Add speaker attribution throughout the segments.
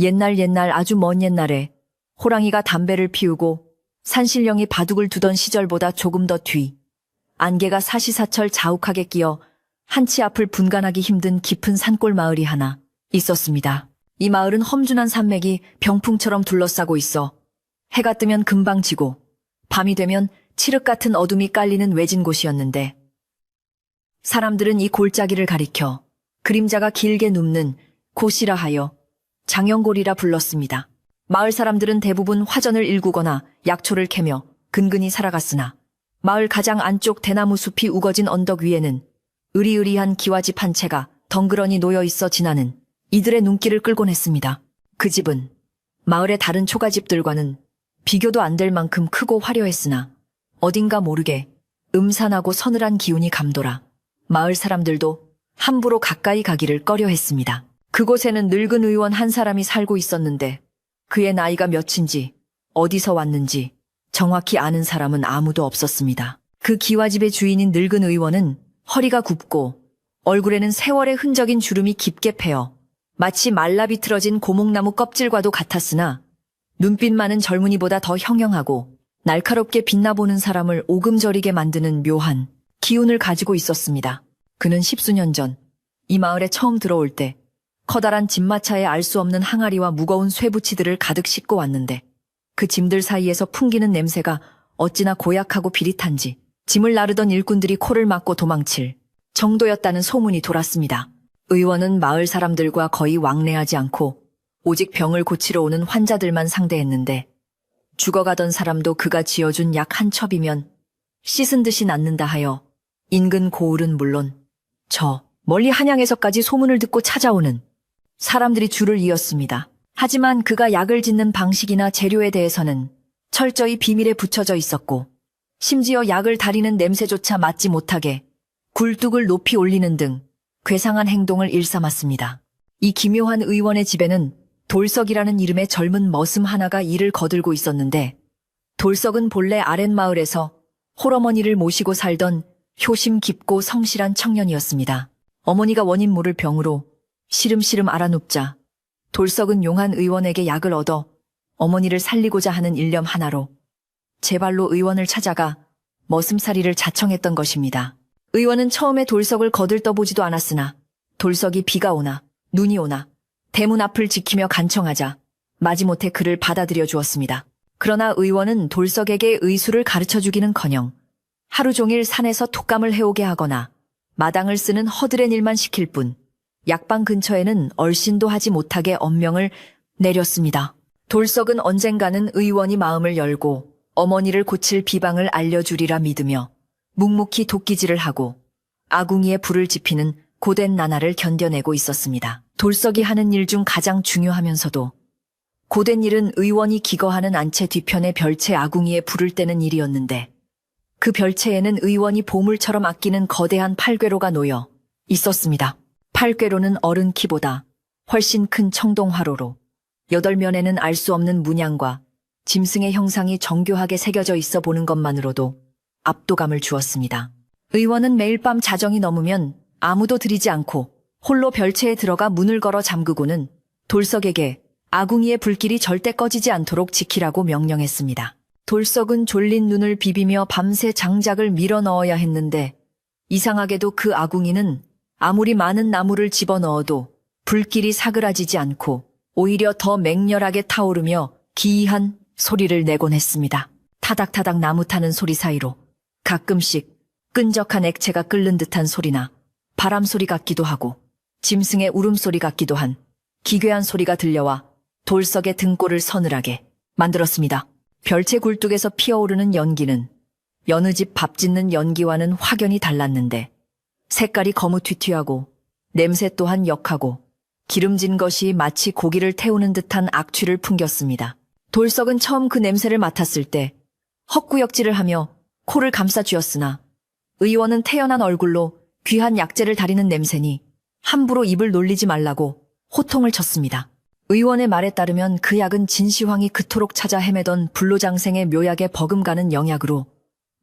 Speaker 1: 옛날 아주 먼 옛날에 호랑이가 담배를 피우고 산신령이 바둑을 두던 시절보다 조금 더 뒤, 안개가 사시사철 자욱하게 끼어 한치 앞을 분간하기 힘든 깊은 산골 마을이 하나 있었습니다. 이 마을은 험준한 산맥이 병풍처럼 둘러싸고 있어 해가 뜨면 금방 지고 밤이 되면 칠흑 같은 어둠이 깔리는 외진 곳이었는데, 사람들은 이 골짜기를 가리켜 그림자가 길게 눕는 곳이라 하여 장영골이라 불렀습니다. 마을 사람들은 대부분 화전을 일구거나 약초를 캐며 근근히 살아갔으나, 마을 가장 안쪽 대나무 숲이 우거진 언덕 위에는 으리으리한 기와집 한 채가 덩그러니 놓여 있어 지나는 이들의 눈길을 끌곤 했습니다. 그 집은 마을의 다른 초가집들과는 비교도 안 될 만큼 크고 화려했으나 어딘가 모르게 음산하고 서늘한 기운이 감돌아 마을 사람들도 함부로 가까이 가기를 꺼려했습니다. 그곳에는 늙은 의원 한 사람이 살고 있었는데, 그의 나이가 몇인지 어디서 왔는지 정확히 아는 사람은 아무도 없었습니다. 그 기와집의 주인인 늙은 의원은 허리가 굽고 얼굴에는 세월의 흔적인 주름이 깊게 패어 마치 말라 비틀어진 고목나무 껍질과도 같았으나, 눈빛만은 젊은이보다 더 형형하고 날카롭게 빛나보는 사람을 오금저리게 만드는 묘한 기운을 가지고 있었습니다. 그는 십수년 전 이 마을에 처음 들어올 때 커다란 집마차에 알 수 없는 항아리와 무거운 쇠붙이들을 가득 싣고 왔는데, 그 짐들 사이에서 풍기는 냄새가 어찌나 고약하고 비릿한지 짐을 나르던 일꾼들이 코를 막고 도망칠 정도였다는 소문이 돌았습니다. 의원은 마을 사람들과 거의 왕래하지 않고 오직 병을 고치러 오는 환자들만 상대했는데, 죽어가던 사람도 그가 지어준 약 한 첩이면 씻은 듯이 낫는다 하여 인근 고을은 물론 저 멀리 한양에서까지 소문을 듣고 찾아오는 사람들이 줄을 이었습니다. 하지만 그가 약을 짓는 방식이나 재료에 대해서는 철저히 비밀에 붙여져 있었고, 심지어 약을 다리는 냄새조차 맡지 못하게 굴뚝을 높이 올리는 등 괴상한 행동을 일삼았습니다. 이 기묘한 의원의 집에는 돌석이라는 이름의 젊은 머슴 하나가 일을 거들고 있었는데, 돌석은 본래 아랫마을에서 홀어머니를 모시고 살던 효심 깊고 성실한 청년이었습니다. 어머니가 원인 모를 병으로 시름시름 앓아눕자 돌석은 용한 의원에게 약을 얻어 어머니를 살리고자 하는 일념 하나로 제 발로 의원을 찾아가 머슴살이를 자청했던 것입니다. 의원은 처음에 돌석을 거들떠보지도 않았으나, 돌석이 비가 오나 눈이 오나 대문 앞을 지키며 간청하자 마지못해 그를 받아들여 주었습니다. 그러나 의원은 돌석에게 의술을 가르쳐주기는커녕 하루 종일 산에서 톡감을 해오게 하거나 마당을 쓰는 허드렛 일만 시킬 뿐 약방 근처에는 얼씬도 하지 못하게 엄명을 내렸습니다. 돌석은 언젠가는 의원이 마음을 열고 어머니를 고칠 비방을 알려주리라 믿으며 묵묵히 도끼질을 하고 아궁이에 불을 지피는 고된 나날을 견뎌내고 있었습니다. 돌석이 하는 일 중 가장 중요하면서도 고된 일은 의원이 기거하는 안채 뒤편의 별채 아궁이에 불을 떼는 일이었는데, 그 별채에는 의원이 보물처럼 아끼는 거대한 팔괘로가 놓여 있었습니다. 팔괘로는 어른 키보다 훨씬 큰 청동화로로 8면에는 알 수 없는 문양과 짐승의 형상이 정교하게 새겨져 있어 보는 것만으로도 압도감을 주었습니다. 의원은 매일 밤 자정이 넘으면 아무도 들이지 않고 홀로 별채에 들어가 문을 걸어 잠그고는 돌석에게 아궁이의 불길이 절대 꺼지지 않도록 지키라고 명령했습니다. 돌석은 졸린 눈을 비비며 밤새 장작을 밀어 넣어야 했는데, 이상하게도 그 아궁이는 아무리 많은 나무를 집어넣어도 불길이 사그라지지 않고 오히려 더 맹렬하게 타오르며 기이한 소리를 내곤 했습니다. 타닥타닥 나무 타는 소리 사이로 가끔씩 끈적한 액체가 끓는 듯한 소리나 바람 소리 같기도 하고 짐승의 울음소리 같기도 한 기괴한 소리가 들려와 돌석의 등골을 서늘하게 만들었습니다. 별채 굴뚝에서 피어오르는 연기는 여느 집 밥 짓는 연기와는 확연히 달랐는데, 색깔이 거무튀튀하고 냄새 또한 역하고 기름진 것이 마치 고기를 태우는 듯한 악취를 풍겼습니다. 돌석은 처음 그 냄새를 맡았을 때 헛구역질을 하며 코를 감싸쥐었으나, 의원은 태연한 얼굴로 귀한 약재를 다리는 냄새니 함부로 입을 놀리지 말라고 호통을 쳤습니다. 의원의 말에 따르면 그 약은 진시황이 그토록 찾아 헤매던 불로장생의 묘약에 버금가는 영약으로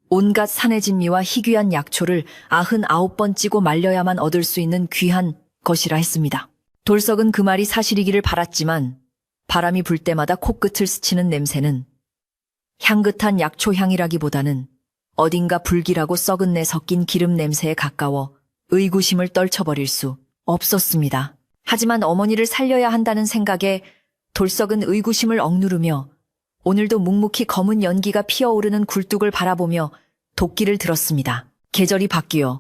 Speaker 1: 온갖 산의 진미와 희귀한 약초를 99번 찌고 말려야만 얻을 수 있는 귀한 것이라 했습니다. 돌석은 그 말이 사실이기를 바랐지만 바람이 불 때마다 코끝을 스치는 냄새는 향긋한 약초향이라기보다는 어딘가 불길하고 썩은 내 섞인 기름 냄새에 가까워 의구심을 떨쳐버릴 수 없었습니다. 하지만 어머니를 살려야 한다는 생각에 돌석은 의구심을 억누르며 오늘도 묵묵히 검은 연기가 피어오르는 굴뚝을 바라보며 도끼를 들었습니다. 계절이 바뀌어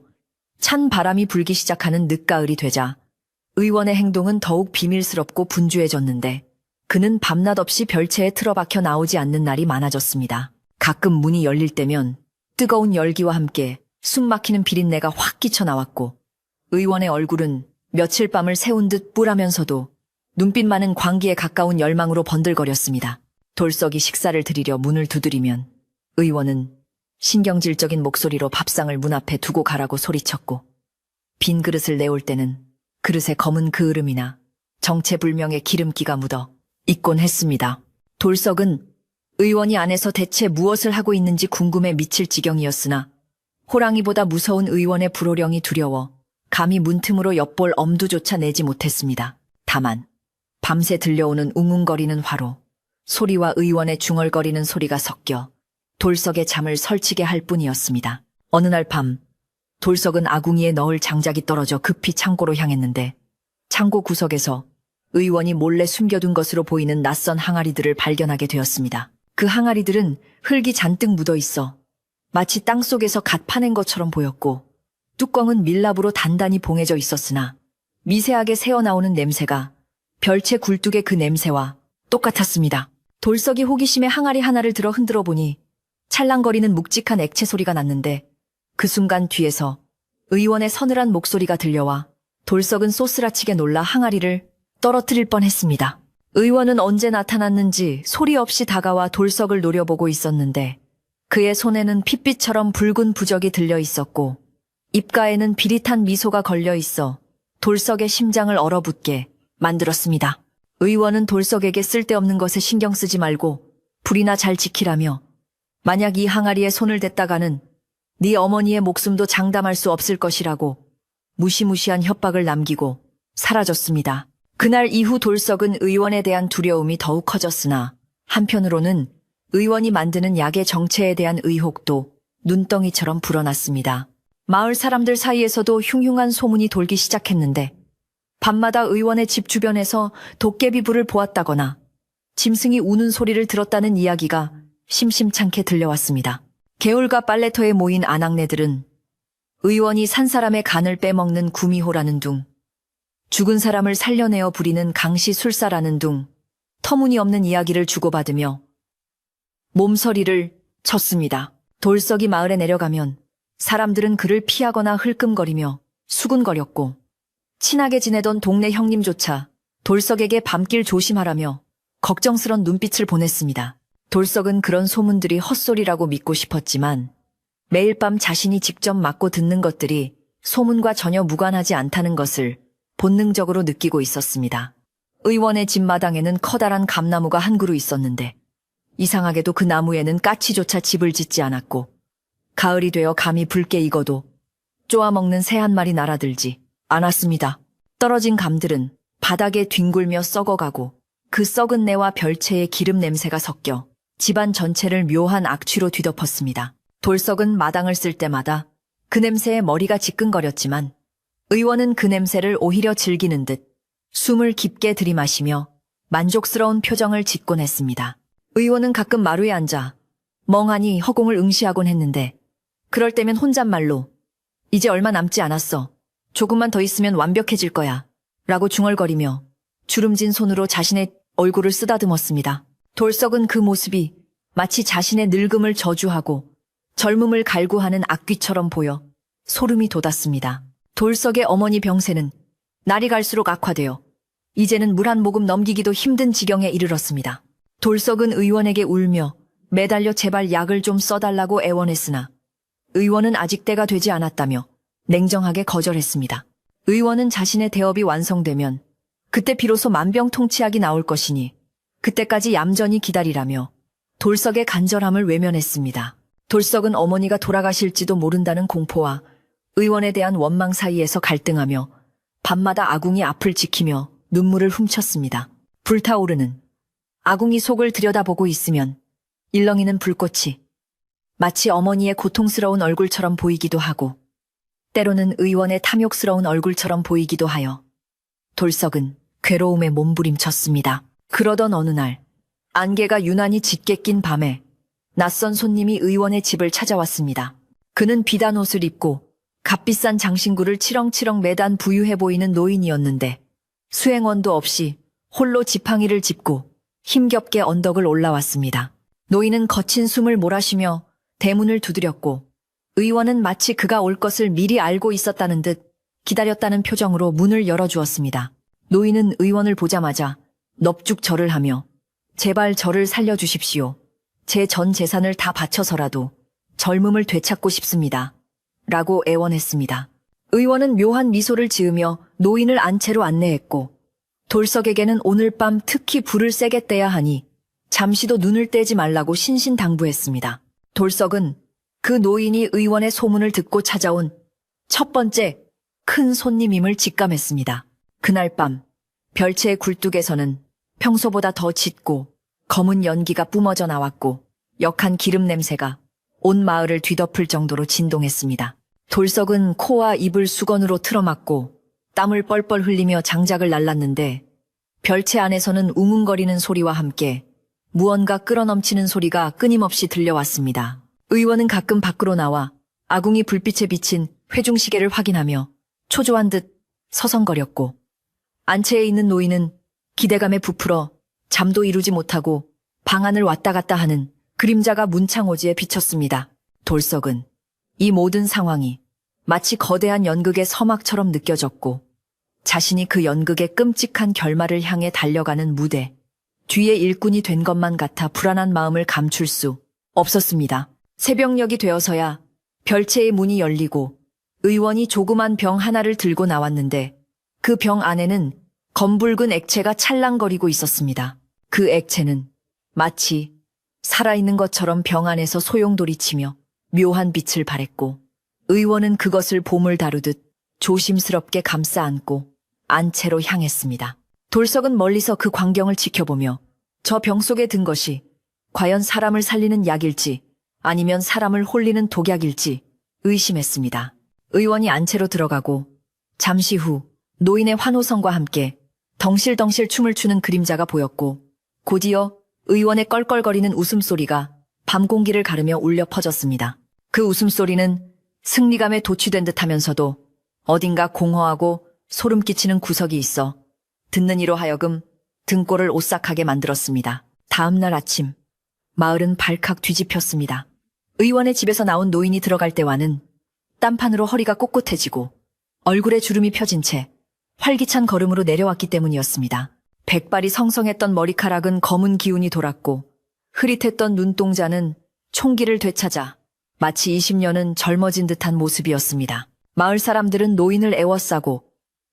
Speaker 1: 찬 바람이 불기 시작하는 늦가을이 되자 의원의 행동은 더욱 비밀스럽고 분주해졌는데 그는 밤낮 없이 별채에 틀어박혀 나오지 않는 날이 많아졌습니다. 가끔 문이 열릴 때면 뜨거운 열기와 함께 숨막히는 비린내가 확 끼쳐 나왔고 의원의 얼굴은 며칠 밤을 새운 듯 뿔하면서도 눈빛만은 광기에 가까운 열망으로 번들거렸습니다. 돌석이 식사를 드리려 문을 두드리면 의원은 신경질적인 목소리로 밥상을 문 앞에 두고 가라고 소리쳤고 빈 그릇을 내올 때는 그릇에 검은 그을음이나 정체불명의 기름기가 묻어 있곤 했습니다. 돌석은 의원이 안에서 대체 무엇을 하고 있는지 궁금해 미칠 지경이었으나 호랑이보다 무서운 의원의 불호령이 두려워 감히 문틈으로 엿볼 엄두조차 내지 못했습니다. 다만 밤새 들려오는 웅웅거리는 화로, 소리와 의원의 중얼거리는 소리가 섞여 돌석의 잠을 설치게 할 뿐이었습니다. 어느 날 밤, 돌석은 아궁이에 넣을 장작이 떨어져 급히 창고로 향했는데 창고 구석에서 의원이 몰래 숨겨둔 것으로 보이는 낯선 항아리들을 발견하게 되었습니다. 그 항아리들은 흙이 잔뜩 묻어 있어 마치 땅속에서 갓 파낸 것처럼 보였고 뚜껑은 밀랍으로 단단히 봉해져 있었으나 미세하게 새어나오는 냄새가 별채 굴뚝의 그 냄새와 똑같았습니다. 돌석이 호기심에 항아리 하나를 들어 흔들어 보니 찰랑거리는 묵직한 액체 소리가 났는데 그 순간 뒤에서 의원의 서늘한 목소리가 들려와 돌석은 쏘스라치게 놀라 항아리를 떨어뜨릴 뻔했습니다. 의원은 언제 나타났는지 소리 없이 다가와 돌석을 노려보고 있었는데 그의 손에는 핏빛처럼 붉은 부적이 들려 있었고 입가에는 비릿한 미소가 걸려 있어 돌석의 심장을 얼어붙게 만들었습니다. 의원은 돌석에게 쓸데없는 것에 신경 쓰지 말고 불이나 잘 지키라며 만약 이 항아리에 손을 댔다가는 네 어머니의 목숨도 장담할 수 없을 것이라고 무시무시한 협박을 남기고 사라졌습니다. 그날 이후 돌석은 의원에 대한 두려움이 더욱 커졌으나 한편으로는 의원이 만드는 약의 정체에 대한 의혹도 눈덩이처럼 불어났습니다. 마을 사람들 사이에서도 흉흉한 소문이 돌기 시작했는데 밤마다 의원의 집 주변에서 도깨비 불을 보았다거나 짐승이 우는 소리를 들었다는 이야기가 심심찮게 들려왔습니다. 개울과 빨래터에 모인 아낙네들은 의원이 산 사람의 간을 빼먹는 구미호라는 둥, 죽은 사람을 살려내어 부리는 강시술사라는 둥, 터무니없는 이야기를 주고받으며 몸서리를 쳤습니다. 돌석이 마을에 내려가면 사람들은 그를 피하거나 흘끔거리며 수군거렸고 친하게 지내던 동네 형님조차 돌석에게 밤길 조심하라며 걱정스런 눈빛을 보냈습니다. 돌석은 그런 소문들이 헛소리라고 믿고 싶었지만 매일 밤 자신이 직접 맞고 듣는 것들이 소문과 전혀 무관하지 않다는 것을 본능적으로 느끼고 있었습니다. 의원의 집 마당에는 커다란 감나무가 한 그루 있었는데 이상하게도 그 나무에는 까치조차 집을 짓지 않았고 가을이 되어 감이 붉게 익어도 쪼아먹는 새 한 마리 날아들지 않았습니다. 떨어진 감들은 바닥에 뒹굴며 썩어가고 그 썩은 내와 별채의 기름 냄새가 섞여 집안 전체를 묘한 악취로 뒤덮었습니다. 돌석은 마당을 쓸 때마다 그 냄새에 머리가 지끈거렸지만 의원은 그 냄새를 오히려 즐기는 듯 숨을 깊게 들이마시며 만족스러운 표정을 짓곤 했습니다. 의원은 가끔 마루에 앉아 멍하니 허공을 응시하곤 했는데 그럴 때면 혼잣말로 이제 얼마 남지 않았어. 조금만 더 있으면 완벽해질 거야. 라고 중얼거리며 주름진 손으로 자신의 얼굴을 쓰다듬었습니다. 돌석은 그 모습이 마치 자신의 늙음을 저주하고 젊음을 갈구하는 악귀처럼 보여 소름이 돋았습니다. 돌석의 어머니 병세는 날이 갈수록 악화되어 이제는 물 한 모금 넘기기도 힘든 지경에 이르렀습니다. 돌석은 의원에게 울며 매달려 제발 약을 좀 써달라고 애원했으나 의원은 아직 때가 되지 않았다며 냉정하게 거절했습니다. 의원은 자신의 대업이 완성되면 그때 비로소 만병통치약이 나올 것이니 그때까지 얌전히 기다리라며 돌석의 간절함을 외면했습니다. 돌석은 어머니가 돌아가실지도 모른다는 공포와 의원에 대한 원망 사이에서 갈등하며 밤마다 아궁이 앞을 지키며 눈물을 훔쳤습니다. 불타오르는 아궁이 속을 들여다보고 있으면 일렁이는 불꽃이 마치 어머니의 고통스러운 얼굴처럼 보이기도 하고 때로는 의원의 탐욕스러운 얼굴처럼 보이기도 하여 돌석은 괴로움에 몸부림쳤습니다. 그러던 어느 날 안개가 유난히 짙게 낀 밤에 낯선 손님이 의원의 집을 찾아왔습니다. 그는 비단 옷을 입고 값비싼 장신구를 치렁치렁 매단 부유해 보이는 노인이었는데 수행원도 없이 홀로 지팡이를 짚고 힘겹게 언덕을 올라왔습니다. 노인은 거친 숨을 몰아쉬며 대문을 두드렸고 의원은 마치 그가 올 것을 미리 알고 있었다는 듯 기다렸다는 표정으로 문을 열어주었습니다. 노인은 의원을 보자마자 넙죽 절을 하며 제발 저를 살려주십시오. 제 전 재산을 다 바쳐서라도 젊음을 되찾고 싶습니다. 라고 애원했습니다. 의원은 묘한 미소를 지으며 노인을 안채로 안내했고 돌석에게는 오늘 밤 특히 불을 세게 떼야 하니 잠시도 눈을 떼지 말라고 신신당부했습니다. 돌석은 그 노인이 의원의 소문을 듣고 찾아온 첫 번째 큰 손님임을 직감했습니다. 그날 밤 별채의 굴뚝에서는 평소보다 더 짙고 검은 연기가 뿜어져 나왔고 역한 기름 냄새가 온 마을을 뒤덮을 정도로 진동했습니다. 돌석은 코와 입을 수건으로 틀어막고 땀을 뻘뻘 흘리며 장작을 날랐는데 별채 안에서는 웅웅거리는 소리와 함께 무언가 끌어넘치는 소리가 끊임없이 들려왔습니다. 의원은 가끔 밖으로 나와 아궁이 불빛에 비친 회중시계를 확인하며 초조한 듯 서성거렸고 안채에 있는 노인은 기대감에 부풀어 잠도 이루지 못하고 방안을 왔다 갔다 하는 그림자가 문창오지에 비쳤습니다. 돌석은 이 모든 상황이 마치 거대한 연극의 서막처럼 느껴졌고 자신이 그 연극의 끔찍한 결말을 향해 달려가는 무대 뒤에 일꾼이 된 것만 같아 불안한 마음을 감출 수 없었습니다. 새벽녘이 되어서야 별채의 문이 열리고 의원이 조그만 병 하나를 들고 나왔는데 그 병 안에는 검붉은 액체가 찰랑거리고 있었습니다. 그 액체는 마치 살아있는 것처럼 병 안에서 소용돌이치며 묘한 빛을 발했고 의원은 그것을 봄을 다루듯 조심스럽게 감싸 안고 안채로 향했습니다. 돌석은 멀리서 그 광경을 지켜보며 저 병 속에 든 것이 과연 사람을 살리는 약일지 아니면 사람을 홀리는 독약일지 의심했습니다. 의원이 안채로 들어가고 잠시 후 노인의 환호성과 함께 덩실덩실 춤을 추는 그림자가 보였고 곧이어 의원의 껄껄거리는 웃음소리가 밤 공기를 가르며 울려 퍼졌습니다. 그 웃음소리는 승리감에 도취된 듯하면서도 어딘가 공허하고 소름 끼치는 구석이 있어 듣는 이로 하여금 등골을 오싹하게 만들었습니다. 다음 날 아침 마을은 발칵 뒤집혔습니다. 의원의 집에서 나온 노인이 들어갈 때와는 땀판으로 허리가 꼿꼿해지고 얼굴에 주름이 펴진 채 활기찬 걸음으로 내려왔기 때문이었습니다. 백발이 성성했던 머리카락은 검은 기운이 돌았고 흐릿했던 눈동자는 총기를 되찾아 마치 20년은 젊어진 듯한 모습이었습니다. 마을 사람들은 노인을 애워싸고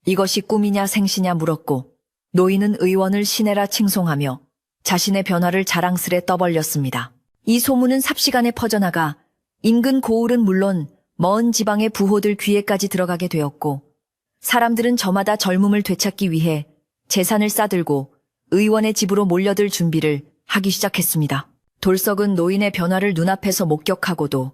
Speaker 1: 이것이 꿈이냐 생시냐 물었고 노인은 의원을 신해라 칭송하며 자신의 변화를 자랑스레 떠벌렸습니다. 이 소문은 삽시간에 퍼져나가 인근 고을은 물론 먼 지방의 부호들 귀에까지 들어가게 되었고 사람들은 저마다 젊음을 되찾기 위해 재산을 싸들고 의원의 집으로 몰려들 준비를 하기 시작했습니다. 돌석은 노인의 변화를 눈앞에서 목격하고도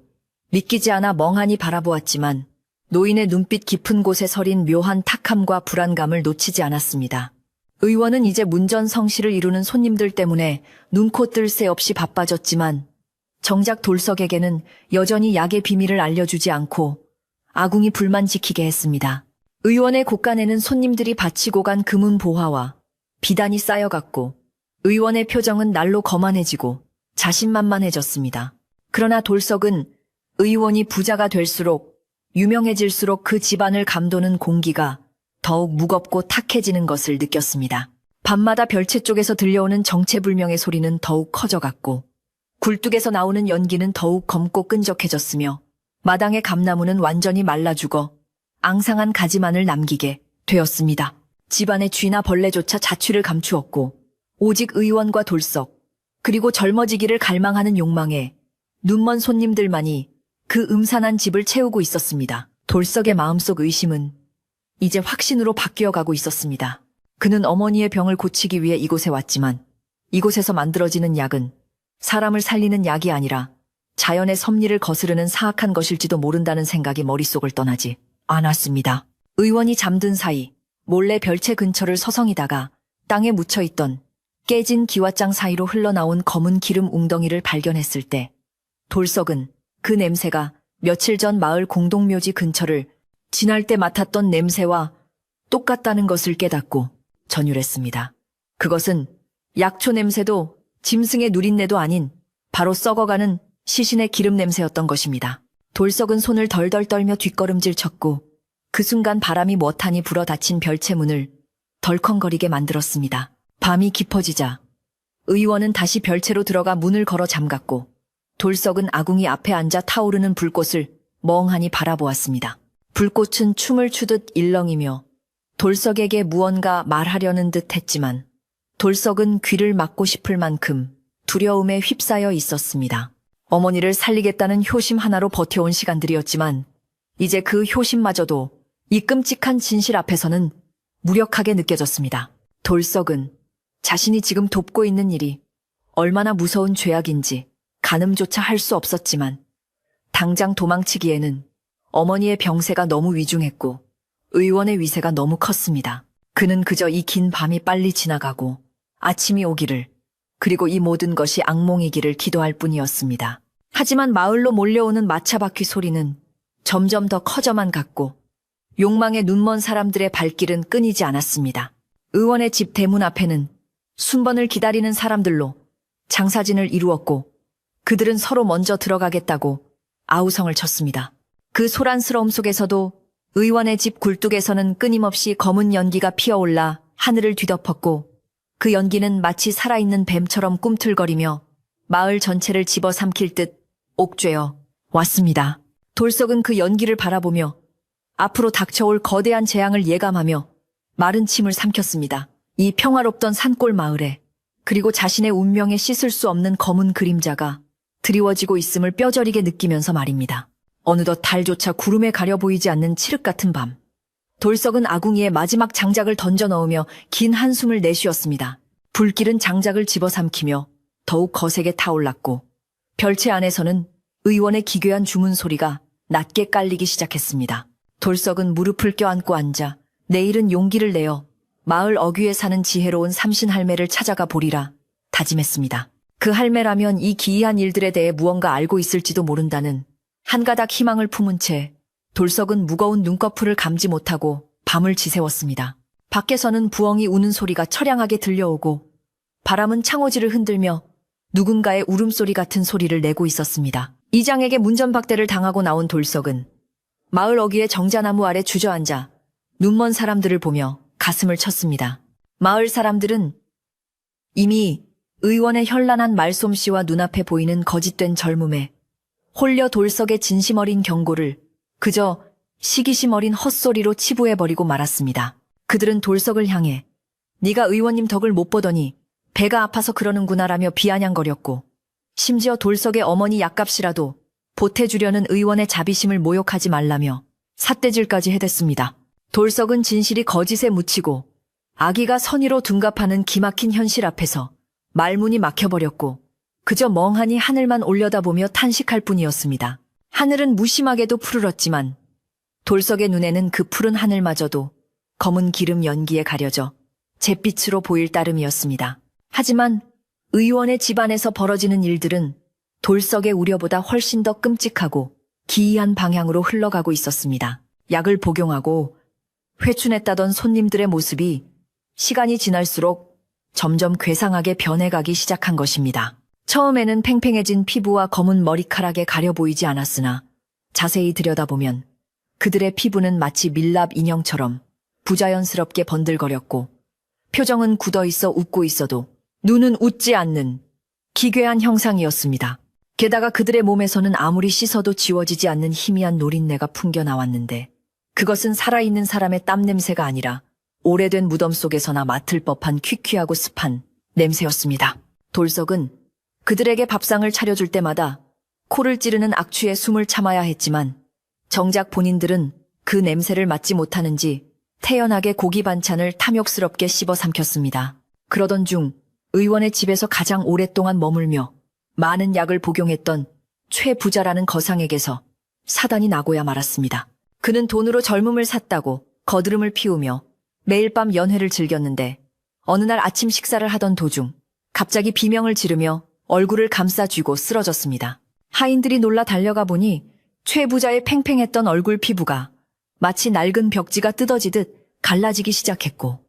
Speaker 1: 믿기지 않아 멍하니 바라보았지만 노인의 눈빛 깊은 곳에 서린 묘한 탁함과 불안감을 놓치지 않았습니다. 의원은 이제 문전성시를 이루는 손님들 때문에 눈코 뜰 새 없이 바빠졌지만 정작 돌석에게는 여전히 약의 비밀을 알려주지 않고 아궁이 불만 지키게 했습니다. 의원의 곳간에는 손님들이 바치고 간 금은 보화와 비단이 쌓여갔고 의원의 표정은 날로 거만해지고 자신만만해졌습니다. 그러나 돌석은 의원이 부자가 될수록 유명해질수록 그 집안을 감도는 공기가 더욱 무겁고 탁해지는 것을 느꼈습니다. 밤마다 별채 쪽에서 들려오는 정체불명의 소리는 더욱 커져갔고 굴뚝에서 나오는 연기는 더욱 검고 끈적해졌으며 마당의 감나무는 완전히 말라 죽어 앙상한 가지만을 남기게 되었습니다. 집안의 쥐나 벌레조차 자취를 감추었고 오직 의원과 돌석 그리고 젊어지기를 갈망하는 욕망에 눈먼 손님들만이 그 음산한 집을 채우고 있었습니다. 돌석의 마음속 의심은 이제 확신으로 바뀌어가고 있었습니다. 그는 어머니의 병을 고치기 위해 이곳에 왔지만 이곳에서 만들어지는 약은 사람을 살리는 약이 아니라 자연의 섭리를 거스르는 사악한 것일지도 모른다는 생각이 머릿속을 떠나지 않았습니다. 의원이 잠든 사이 몰래 별채 근처를 서성이다가 땅에 묻혀있던 깨진 기와장 사이로 흘러나온 검은 기름 웅덩이를 발견했을 때 돌석은 그 냄새가 며칠 전 마을 공동묘지 근처를 지날 때 맡았던 냄새와 똑같다는 것을 깨닫고 전율했습니다. 그것은 약초 냄새도 짐승의 누린내도 아닌 바로 썩어가는 시신의 기름 냄새였던 것입니다. 돌석은 손을 덜덜 떨며 뒷걸음질 쳤고 그 순간 바람이 머탄히 불어 닫힌 별채 문을 덜컹거리게 만들었습니다. 밤이 깊어지자 의원은 다시 별채로 들어가 문을 걸어 잠갔고 돌석은 아궁이 앞에 앉아 타오르는 불꽃을 멍하니 바라보았습니다. 불꽃은 춤을 추듯 일렁이며 돌석에게 무언가 말하려는 듯 했지만 돌석은 귀를 막고 싶을 만큼 두려움에 휩싸여 있었습니다. 어머니를 살리겠다는 효심 하나로 버텨온 시간들이었지만 이제 그 효심마저도 이 끔찍한 진실 앞에서는 무력하게 느껴졌습니다. 돌석은 자신이 지금 돕고 있는 일이 얼마나 무서운 죄악인지 가늠조차 할 수 없었지만 당장 도망치기에는 어머니의 병세가 너무 위중했고 의원의 위세가 너무 컸습니다. 그는 그저 이 긴 밤이 빨리 지나가고 아침이 오기를 그리고 이 모든 것이 악몽이기를 기도할 뿐이었습니다. 하지만 마을로 몰려오는 마차바퀴 소리는 점점 더 커져만 갔고 욕망에 눈먼 사람들의 발길은 끊이지 않았습니다. 의원의 집 대문 앞에는 순번을 기다리는 사람들로 장사진을 이루었고 그들은 서로 먼저 들어가겠다고 아우성을 쳤습니다. 그 소란스러움 속에서도 의원의 집 굴뚝에서는 끊임없이 검은 연기가 피어올라 하늘을 뒤덮었고 그 연기는 마치 살아있는 뱀처럼 꿈틀거리며 마을 전체를 집어삼킬 듯 옥죄어 왔습니다. 돌석은 그 연기를 바라보며 앞으로 닥쳐올 거대한 재앙을 예감하며 마른 침을 삼켰습니다. 이 평화롭던 산골 마을에 그리고 자신의 운명에 씻을 수 없는 검은 그림자가 드리워지고 있음을 뼈저리게 느끼면서 말입니다. 어느덧 달조차 구름에 가려 보이지 않는 칠흑 같은 밤. 돌석은 아궁이에 마지막 장작을 던져 넣으며 긴 한숨을 내쉬었습니다. 불길은 장작을 집어삼키며 더욱 거세게 타올랐고 별채 안에서는 의원의 기괴한 주문 소리가 낮게 깔리기 시작했습니다. 돌석은 무릎을 껴안고 앉아 내일은 용기를 내어 마을 어귀에 사는 지혜로운 삼신 할매를 찾아가 보리라 다짐했습니다. 그 할매라면 이 기이한 일들에 대해 무언가 알고 있을지도 모른다는 한 가닥 희망을 품은 채 돌석은 무거운 눈꺼풀을 감지 못하고 밤을 지새웠습니다. 밖에서는 부엉이 우는 소리가 처량하게 들려오고 바람은 창호지를 흔들며 누군가의 울음소리 같은 소리를 내고 있었습니다. 이장에게 문전박대를 당하고 나온 돌석은 마을 어귀의 정자나무 아래 주저앉아 눈먼 사람들을 보며 가슴을 쳤습니다. 마을 사람들은 이미 의원의 현란한 말솜씨와 눈앞에 보이는 거짓된 젊음에 홀려 돌석의 진심 어린 경고를 그저 시기심 어린 헛소리로 치부해버리고 말았습니다. 그들은 돌석을 향해 네가 의원님 덕을 못 보더니 배가 아파서 그러는구나라며 비아냥거렸고 심지어 돌석의 어머니 약값이라도 보태주려는 의원의 자비심을 모욕하지 말라며 삿대질까지 해댔습니다. 돌석은 진실이 거짓에 묻히고 악의가 선의로 둔갑하는 기막힌 현실 앞에서 말문이 막혀버렸고 그저 멍하니 하늘만 올려다보며 탄식할 뿐이었습니다. 하늘은 무심하게도 푸르렀지만 돌석의 눈에는 그 푸른 하늘마저도 검은 기름 연기에 가려져 잿빛으로 보일 따름이었습니다. 하지만 의원의 집안에서 벌어지는 일들은 돌석의 우려보다 훨씬 더 끔찍하고 기이한 방향으로 흘러가고 있었습니다. 약을 복용하고 회춘했다던 손님들의 모습이 시간이 지날수록 점점 괴상하게 변해가기 시작한 것입니다. 처음에는 팽팽해진 피부와 검은 머리카락에 가려 보이지 않았으나 자세히 들여다보면 그들의 피부는 마치 밀랍 인형처럼 부자연스럽게 번들거렸고 표정은 굳어있어 웃고 있어도 눈은 웃지 않는 기괴한 형상이었습니다. 게다가 그들의 몸에서는 아무리 씻어도 지워지지 않는 희미한 노린내가 풍겨나왔는데 그것은 살아있는 사람의 땀 냄새가 아니라 오래된 무덤 속에서나 맡을 법한 퀴퀴하고 습한 냄새였습니다. 돌석은 그들에게 밥상을 차려줄 때마다 코를 찌르는 악취에 숨을 참아야 했지만 정작 본인들은 그 냄새를 맡지 못하는지 태연하게 고기 반찬을 탐욕스럽게 씹어 삼켰습니다. 그러던 중 의원의 집에서 가장 오랫동안 머물며 많은 약을 복용했던 최 부자라는 거상에게서 사단이 나고야 말았습니다. 그는 돈으로 젊음을 샀다고 거드름을 피우며 매일 밤 연회를 즐겼는데 어느 날 아침 식사를 하던 도중 갑자기 비명을 지르며 얼굴을 감싸 쥐고 쓰러졌습니다. 하인들이 놀라 달려가 보니 최 부자의 팽팽했던 얼굴 피부가 마치 낡은 벽지가 뜯어지듯 갈라지기 시작했고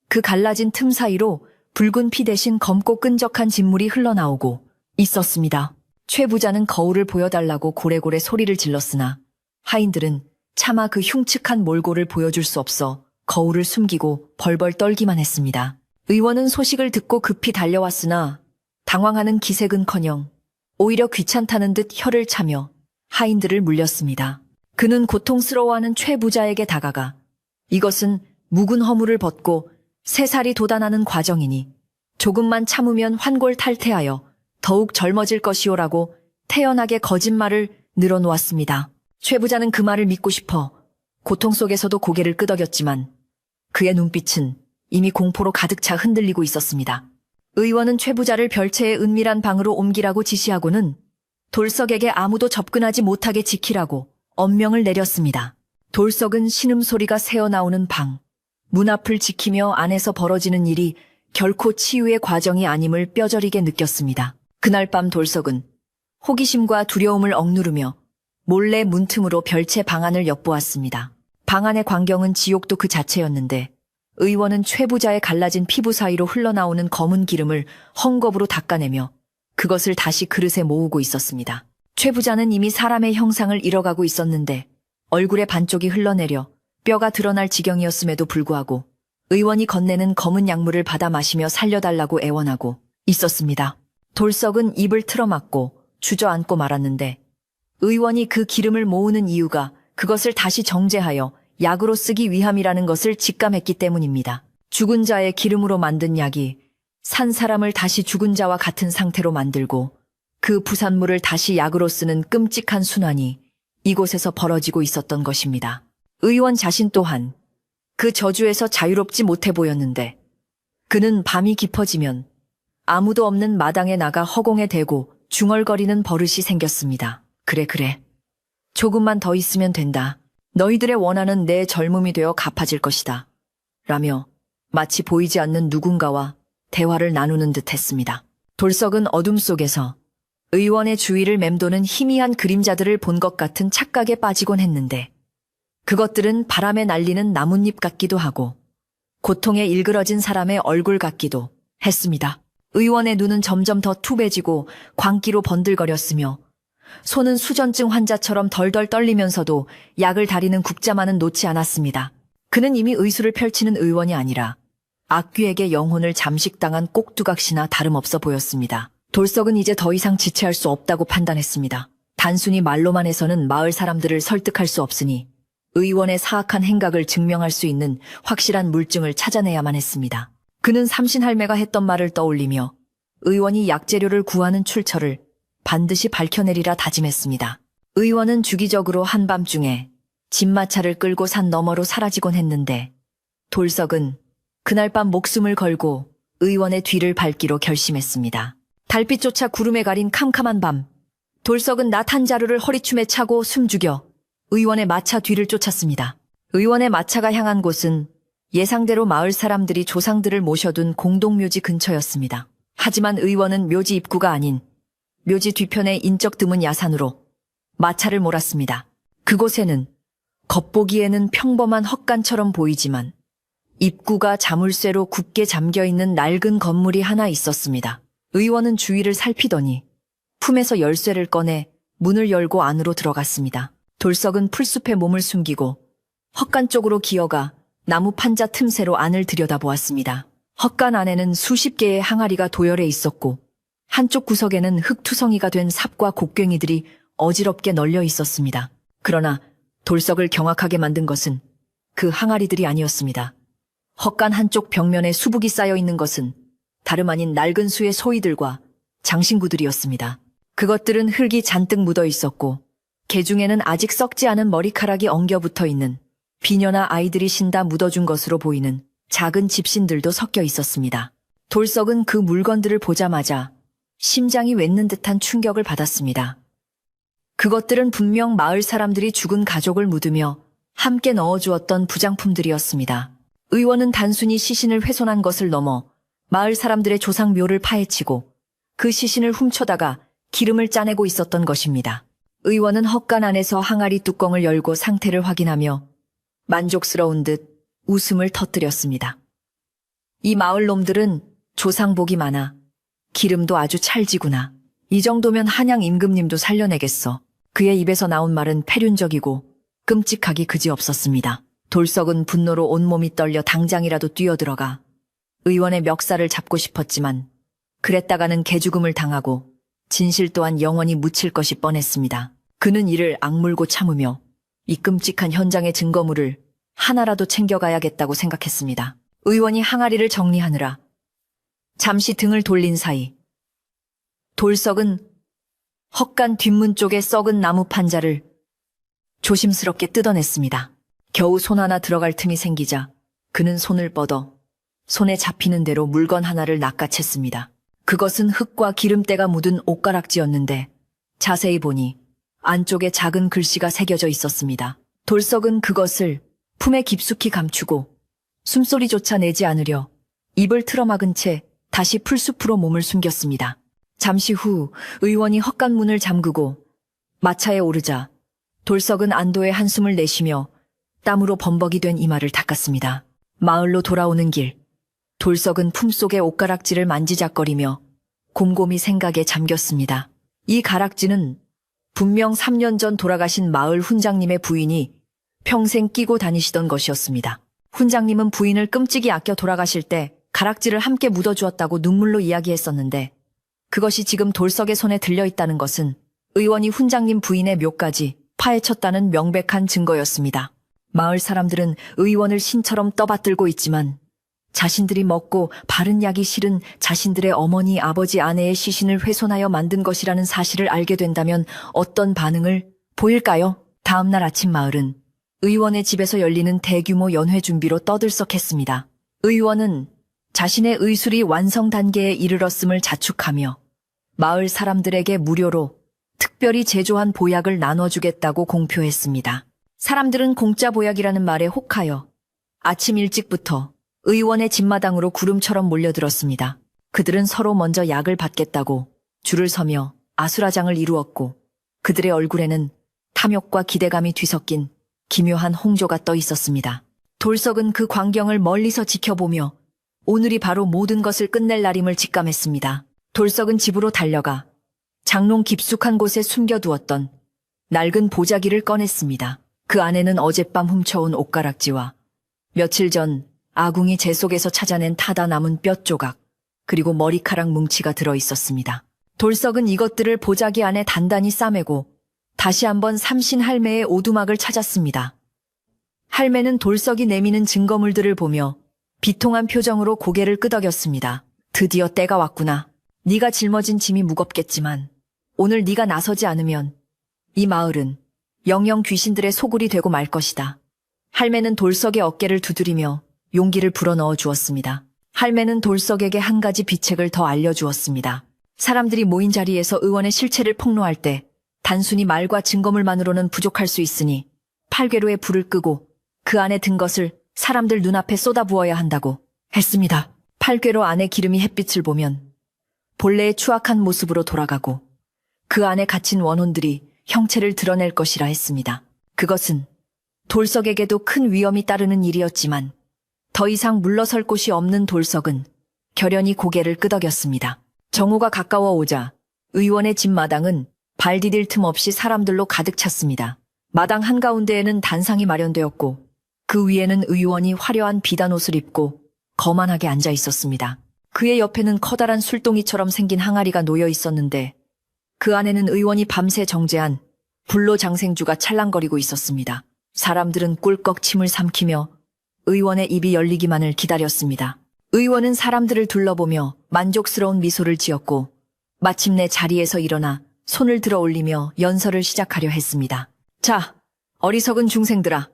Speaker 1: 그 갈라진 틈 사이로 붉은 피 대신 검고 끈적한 진물이 흘러나오고 있었습니다. 최 부자는 거울을 보여달라고 고래고래 소리를 질렀으나 하인들은 차마 그 흉측한 몰골을 보여줄 수 없어 거울을 숨기고 벌벌 떨기만 했습니다. 의원은 소식을 듣고 급히 달려왔으나 당황하는 기색은커녕 오히려 귀찮다는 듯 혀를 차며 하인들을 물렸습니다. 그는 고통스러워하는 최 부자에게 다가가 이것은 묵은 허물을 벗고 새살이 돋아나는 과정이니 조금만 참으면 환골탈태하여 더욱 젊어질 것이오라고 태연하게 거짓말을 늘어놓았습니다. 최 부자는 그 말을 믿고 싶어 고통 속에서도 고개를 끄덕였지만 그의 눈빛은 이미 공포로 가득 차 흔들리고 있었습니다. 의원은 최 부자를 별채의 은밀한 방으로 옮기라고 지시하고는 돌석에게 아무도 접근하지 못하게 지키라고 엄명을 내렸습니다. 돌석은 신음소리가 새어나오는 방, 문 앞을 지키며 안에서 벌어지는 일이 결코 치유의 과정이 아님을 뼈저리게 느꼈습니다. 그날 밤 돌석은 호기심과 두려움을 억누르며 몰래 문틈으로 별채 방안을 엿보았습니다. 방 안의 광경은 지옥도 그 자체였는데 의원은 최 부자의 갈라진 피부 사이로 흘러나오는 검은 기름을 헝겊으로 닦아내며 그것을 다시 그릇에 모으고 있었습니다. 최 부자는 이미 사람의 형상을 잃어가고 있었는데 얼굴의 반쪽이 흘러내려 뼈가 드러날 지경이었음에도 불구하고 의원이 건네는 검은 약물을 받아 마시며 살려달라고 애원하고 있었습니다. 돌석은 입을 틀어막고 주저앉고 말았는데 의원이 그 기름을 모으는 이유가 그것을 다시 정제하여 약으로 쓰기 위함이라는 것을 직감했기 때문입니다. 죽은 자의 기름으로 만든 약이 산 사람을 다시 죽은 자와 같은 상태로 만들고 그 부산물을 다시 약으로 쓰는 끔찍한 순환이 이곳에서 벌어지고 있었던 것입니다. 의원 자신 또한 그 저주에서 자유롭지 못해 보였는데 그는 밤이 깊어지면 아무도 없는 마당에 나가 허공에 대고 중얼거리는 버릇이 생겼습니다. 그래. 조금만 더 있으면 된다. 너희들의 원한은 내 젊음이 되어 갚아질 것이다. 라며 마치 보이지 않는 누군가와 대화를 나누는 듯 했습니다. 돌석은 어둠 속에서 의원의 주위를 맴도는 희미한 그림자들을 본 것 같은 착각에 빠지곤 했는데 그것들은 바람에 날리는 나뭇잎 같기도 하고 고통에 일그러진 사람의 얼굴 같기도 했습니다. 의원의 눈은 점점 더 투배지고 광기로 번들거렸으며 손은 수전증 환자처럼 덜덜 떨리면서도 약을 다리는 국자만은 놓지 않았습니다. 그는 이미 의술을 펼치는 의원이 아니라 악귀에게 영혼을 잠식당한 꼭두각시나 다름없어 보였습니다. 돌석은 이제 더 이상 지체할 수 없다고 판단했습니다. 단순히 말로만 해서는 마을 사람들을 설득할 수 없으니 의원의 사악한 행각을 증명할 수 있는 확실한 물증을 찾아내야만 했습니다. 그는 삼신할매가 했던 말을 떠올리며 의원이 약재료를 구하는 출처를 반드시 밝혀내리라 다짐했습니다. 의원은 주기적으로 한밤중에 진마차를 끌고 산 너머로 사라지곤 했는데 돌석은 그날 밤 목숨을 걸고 의원의 뒤를 밟기로 결심했습니다. 달빛조차 구름에 가린 캄캄한 밤, 돌석은 낫 한 자루를 허리춤에 차고 숨죽여 의원의 마차 뒤를 쫓았습니다. 의원의 마차가 향한 곳은 예상대로 마을 사람들이 조상들을 모셔둔 공동묘지 근처였습니다. 하지만 의원은 묘지 입구가 아닌 묘지 뒤편의 인적 드문 야산으로 마차를 몰았습니다. 그곳에는 겉보기에는 평범한 헛간처럼 보이지만 입구가 자물쇠로 굳게 잠겨있는 낡은 건물이 하나 있었습니다. 의원은 주위를 살피더니 품에서 열쇠를 꺼내 문을 열고 안으로 들어갔습니다. 돌석은 풀숲에 몸을 숨기고 헛간 쪽으로 기어가 나무 판자 틈새로 안을 들여다보았습니다. 헛간 안에는 수십 개의 항아리가 도열해 있었고 한쪽 구석에는 흙투성이가 된 삽과 곡괭이들이 어지럽게 널려 있었습니다. 그러나 돌석을 경악하게 만든 것은 그 항아리들이 아니었습니다. 헛간 한쪽 벽면에 수북이 쌓여 있는 것은 다름 아닌 낡은 수의 소이들과 장신구들이었습니다. 그것들은 흙이 잔뜩 묻어 있었고 개 중에는 아직 썩지 않은 머리카락이 엉겨 붙어 있는 비녀나 아이들이 신다 묻어준 것으로 보이는 작은 집신들도 섞여 있었습니다. 돌석은 그 물건들을 보자마자 심장이 솟는 듯한 충격을 받았습니다. 그것들은 분명 마을 사람들이 죽은 가족을 묻으며 함께 넣어주었던 부장품들이었습니다. 의원은 단순히 시신을 훼손한 것을 넘어 마을 사람들의 조상 묘를 파헤치고 그 시신을 훔쳐다가 기름을 짜내고 있었던 것입니다. 의원은 헛간 안에서 항아리 뚜껑을 열고 상태를 확인하며 만족스러운 듯 웃음을 터뜨렸습니다. 이 마을 놈들은 조상복이 많아. 기름도 아주 찰지구나. 이 정도면 한양 임금님도 살려내겠어. 그의 입에서 나온 말은 패륜적이고 끔찍하기 그지없었습니다. 돌석은 분노로 온몸이 떨려 당장이라도 뛰어들어가 의원의 멱살을 잡고 싶었지만 그랬다가는 개죽음을 당하고 진실 또한 영원히 묻힐 것이 뻔했습니다. 그는 이를 악물고 참으며 이 끔찍한 현장의 증거물을 하나라도 챙겨가야겠다고 생각했습니다. 의원이 항아리를 정리하느라 잠시 등을 돌린 사이 돌석은 헛간 뒷문 쪽에 썩은 나무 판자를 조심스럽게 뜯어냈습니다. 겨우 손 하나 들어갈 틈이 생기자 그는 손을 뻗어 손에 잡히는 대로 물건 하나를 낚아챘습니다. 그것은 흙과 기름때가 묻은 옷가락지였는데 자세히 보니 안쪽에 작은 글씨가 새겨져 있었습니다. 돌석은 그것을 품에 깊숙이 감추고 숨소리조차 내지 않으려 입을 틀어막은 채 다시 풀숲으로 몸을 숨겼습니다. 잠시 후 의원이 헛간 문을 잠그고 마차에 오르자 돌석은 안도의 한숨을 내쉬며 땀으로 범벅이 된 이마를 닦았습니다. 마을로 돌아오는 길, 돌석은 품속의 옷가락지를 만지작거리며 곰곰이 생각에 잠겼습니다. 이 가락지는 분명 3년 전 돌아가신 마을 훈장님의 부인이 평생 끼고 다니시던 것이었습니다. 훈장님은 부인을 끔찍이 아껴 돌아가실 때 가락지를 함께 묻어주었다고 눈물로 이야기했었는데 그것이 지금 돌석의 손에 들려있다는 것은 의원이 훈장님 부인의 묘까지 파헤쳤다는 명백한 증거였습니다. 마을 사람들은 의원을 신처럼 떠받들고 있지만 자신들이 먹고 바른 약이 실은 자신들의 어머니, 아버지, 아내의 시신을 훼손하여 만든 것이라는 사실을 알게 된다면 어떤 반응을 보일까요? 다음 날 아침 마을은 의원의 집에서 열리는 대규모 연회 준비로 떠들썩했습니다. 의원은 자신의 의술이 완성 단계에 이르렀음을 자축하며 마을 사람들에게 무료로 특별히 제조한 보약을 나눠주겠다고 공표했습니다. 사람들은 공짜 보약이라는 말에 혹하여 아침 일찍부터 의원의 집마당으로 구름처럼 몰려들었습니다. 그들은 서로 먼저 약을 받겠다고 줄을 서며 아수라장을 이루었고 그들의 얼굴에는 탐욕과 기대감이 뒤섞인 기묘한 홍조가 떠 있었습니다. 돌석은 그 광경을 멀리서 지켜보며 오늘이 바로 모든 것을 끝낼 날임을 직감했습니다. 돌석은 집으로 달려가 장롱 깊숙한 곳에 숨겨두었던 낡은 보자기를 꺼냈습니다. 그 안에는 어젯밤 훔쳐온 옷가락지와 며칠 전 아궁이 재 속에서 찾아낸 타다 남은 뼈 조각, 그리고 머리카락 뭉치가 들어있었습니다. 돌석은 이것들을 보자기 안에 단단히 싸매고 다시 한번 삼신 할매의 오두막을 찾았습니다. 할매는 돌석이 내미는 증거물들을 보며 비통한 표정으로 고개를 끄덕였습니다. 드디어 때가 왔구나. 네가 짊어진 짐이 무겁겠지만 오늘 네가 나서지 않으면 이 마을은 영영 귀신들의 소굴이 되고 말 것이다. 할매는 돌석의 어깨를 두드리며 용기를 불어넣어 주었습니다. 할매는 돌석에게 한 가지 비책을 더 알려주었습니다. 사람들이 모인 자리에서 의원의 실체를 폭로할 때 단순히 말과 증거물만으로는 부족할 수 있으니 팔괘로에 불을 끄고 그 안에 든 것을 사람들 눈앞에 쏟아부어야 한다고 했습니다. 팔괘로 안에 기름이 햇빛을 보면 본래의 추악한 모습으로 돌아가고 그 안에 갇힌 원혼들이 형체를 드러낼 것이라 했습니다. 그것은 돌석에게도 큰 위험이 따르는 일이었지만 더 이상 물러설 곳이 없는 돌석은 결연히 고개를 끄덕였습니다. 정오가 가까워 오자 의원의 집 마당은 발 디딜 틈 없이 사람들로 가득 찼습니다. 마당 한가운데에는 단상이 마련되었고 그 위에는 의원이 화려한 비단 옷을 입고 거만하게 앉아 있었습니다. 그의 옆에는 커다란 술동이처럼 생긴 항아리가 놓여 있었는데 그 안에는 의원이 밤새 정제한 불로장생주가 찰랑거리고 있었습니다. 사람들은 꿀꺽 침을 삼키며 의원의 입이 열리기만을 기다렸습니다. 의원은 사람들을 둘러보며 만족스러운 미소를 지었고 마침내 자리에서 일어나 손을 들어 올리며 연설을 시작하려 했습니다. 자, 어리석은 중생들아.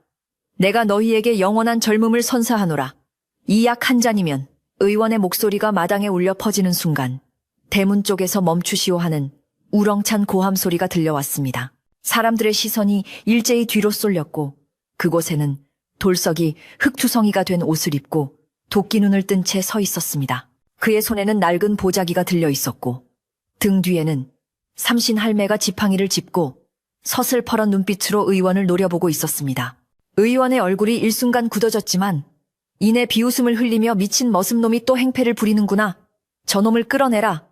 Speaker 1: 내가 너희에게 영원한 젊음을 선사하노라. 이 약 한 잔이면 의원의 목소리가 마당에 울려 퍼지는 순간 대문 쪽에서 멈추시오 하는 우렁찬 고함 소리가 들려왔습니다. 사람들의 시선이 일제히 뒤로 쏠렸고 그곳에는 돌석이 흙투성이가 된 옷을 입고 도끼 눈을 뜬 채 서 있었습니다. 그의 손에는 낡은 보자기가 들려 있었고 등 뒤에는 삼신 할매가 지팡이를 짚고 서슬퍼런 눈빛으로 의원을 노려보고 있었습니다. 의원의 얼굴이 일순간 굳어졌지만 이내 비웃음을 흘리며 미친 머슴놈이 또 행패를 부리는구나. 저놈을 끌어내라.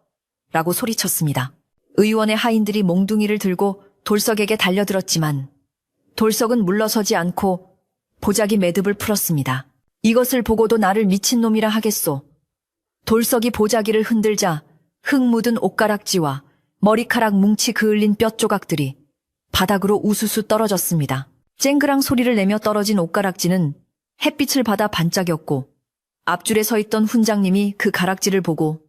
Speaker 1: 라고 소리쳤습니다. 의원의 하인들이 몽둥이를 들고 돌석에게 달려들었지만 돌석은 물러서지 않고 보자기 매듭을 풀었습니다. 이것을 보고도 나를 미친놈이라 하겠소. 돌석이 보자기를 흔들자 흙 묻은 옷가락지와 머리카락 뭉치 그을린 뼈 조각들이 바닥으로 우수수 떨어졌습니다. 쨍그랑 소리를 내며 떨어진 옷가락지는 햇빛을 받아 반짝였고 앞줄에 서 있던 훈장님이 그 가락지를 보고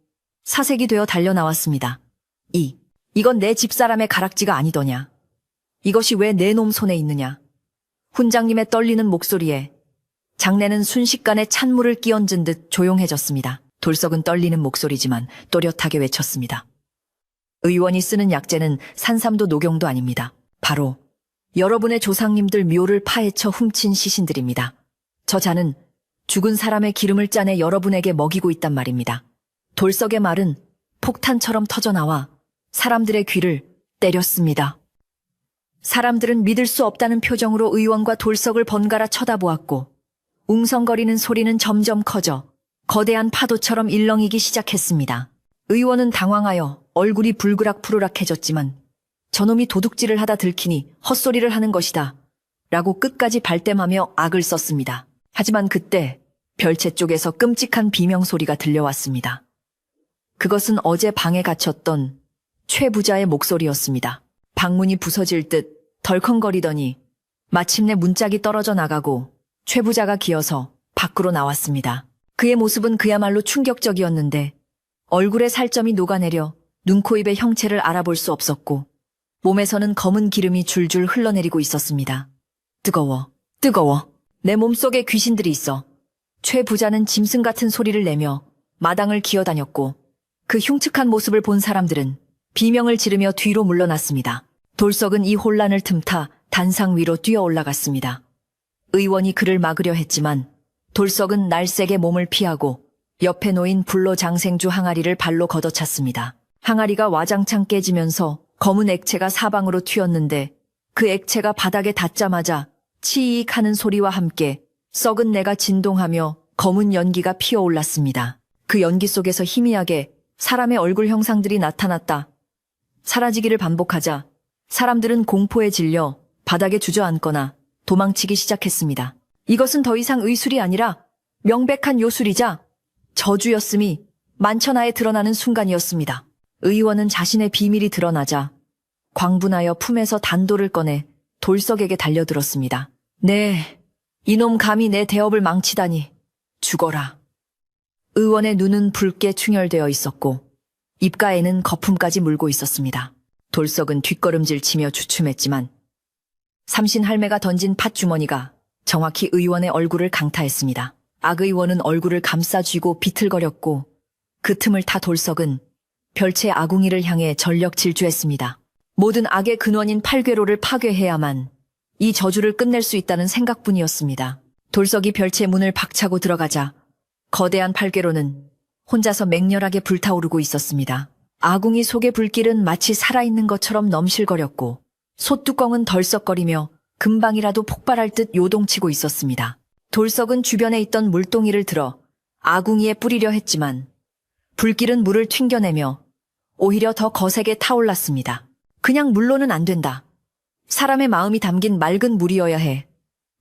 Speaker 1: 사색이 되어 달려나왔습니다. 이건 내 집사람의 가락지가 아니더냐. 이것이 왜 내 놈 손에 있느냐. 훈장님의 떨리는 목소리에 장내는 순식간에 찬물을 끼얹은 듯 조용해졌습니다. 돌석은 떨리는 목소리지만 또렷하게 외쳤습니다. 의원이 쓰는 약재는 산삼도 녹용도 아닙니다. 바로 여러분의 조상님들 묘를 파헤쳐 훔친 시신들입니다. 저 잔은 죽은 사람의 기름을 짜내 여러분에게 먹이고 있단 말입니다. 돌석의 말은 폭탄처럼 터져나와 사람들의 귀를 때렸습니다. 사람들은 믿을 수 없다는 표정으로 의원과 돌석을 번갈아 쳐다보았고 웅성거리는 소리는 점점 커져 거대한 파도처럼 일렁이기 시작했습니다. 의원은 당황하여 얼굴이 불그락푸르락해졌지만 저놈이 도둑질을 하다 들키니 헛소리를 하는 것이다 라고 끝까지 발뺌하며 악을 썼습니다. 하지만 그때 별채 쪽에서 끔찍한 비명소리가 들려왔습니다. 그것은 어제 방에 갇혔던 최 부자의 목소리였습니다. 방문이 부서질 듯 덜컹거리더니 마침내 문짝이 떨어져 나가고 최 부자가 기어서 밖으로 나왔습니다. 그의 모습은 그야말로 충격적이었는데 얼굴에 살점이 녹아내려 눈, 코, 입의 형체를 알아볼 수 없었고 몸에서는 검은 기름이 줄줄 흘러내리고 있었습니다. 뜨거워, 뜨거워. 내 몸속에 귀신들이 있어. 최 부자는 짐승 같은 소리를 내며 마당을 기어다녔고 그 흉측한 모습을 본 사람들은 비명을 지르며 뒤로 물러났습니다. 돌석은 이 혼란을 틈타 단상 위로 뛰어 올라갔습니다. 의원이 그를 막으려 했지만 돌석은 날쌔게 몸을 피하고 옆에 놓인 불로 장생주 항아리를 발로 걷어찼습니다. 항아리가 와장창 깨지면서 검은 액체가 사방으로 튀었는데 그 액체가 바닥에 닿자마자 치익 하는 소리와 함께 썩은 내가 진동하며 검은 연기가 피어올랐습니다. 그 연기 속에서 희미하게 사람의 얼굴 형상들이 나타났다. 사라지기를 반복하자 사람들은 공포에 질려 바닥에 주저앉거나 도망치기 시작했습니다. 이것은 더 이상 의술이 아니라 명백한 요술이자 저주였음이 만천하에 드러나는 순간이었습니다. 의원은 자신의 비밀이 드러나자 광분하여 품에서 단도를 꺼내 돌석에게 달려들었습니다. 네, 이놈 감히 내 대업을 망치다니. 죽어라. 의원의 눈은 붉게 충혈되어 있었고 입가에는 거품까지 물고 있었습니다. 돌석은 뒷걸음질 치며 주춤했지만 삼신 할매가 던진 팥주머니가 정확히 의원의 얼굴을 강타했습니다. 악 의원은 얼굴을 감싸쥐고 비틀거렸고 그 틈을 타 돌석은 별채 아궁이를 향해 전력 질주했습니다. 모든 악의 근원인 팔괘로를 파괴해야만 이 저주를 끝낼 수 있다는 생각뿐이었습니다. 돌석이 별채 문을 박차고 들어가자 거대한 팔괘로는 혼자서 맹렬하게 불타오르고 있었습니다. 아궁이 속의 불길은 마치 살아있는 것처럼 넘실거렸고 솥뚜껑은 덜썩거리며 금방이라도 폭발할 듯 요동치고 있었습니다. 돌석은 주변에 있던 물동이를 들어 아궁이에 뿌리려 했지만 불길은 물을 튕겨내며 오히려 더 거세게 타올랐습니다. 그냥 물로는 안 된다. 사람의 마음이 담긴 맑은 물이어야 해.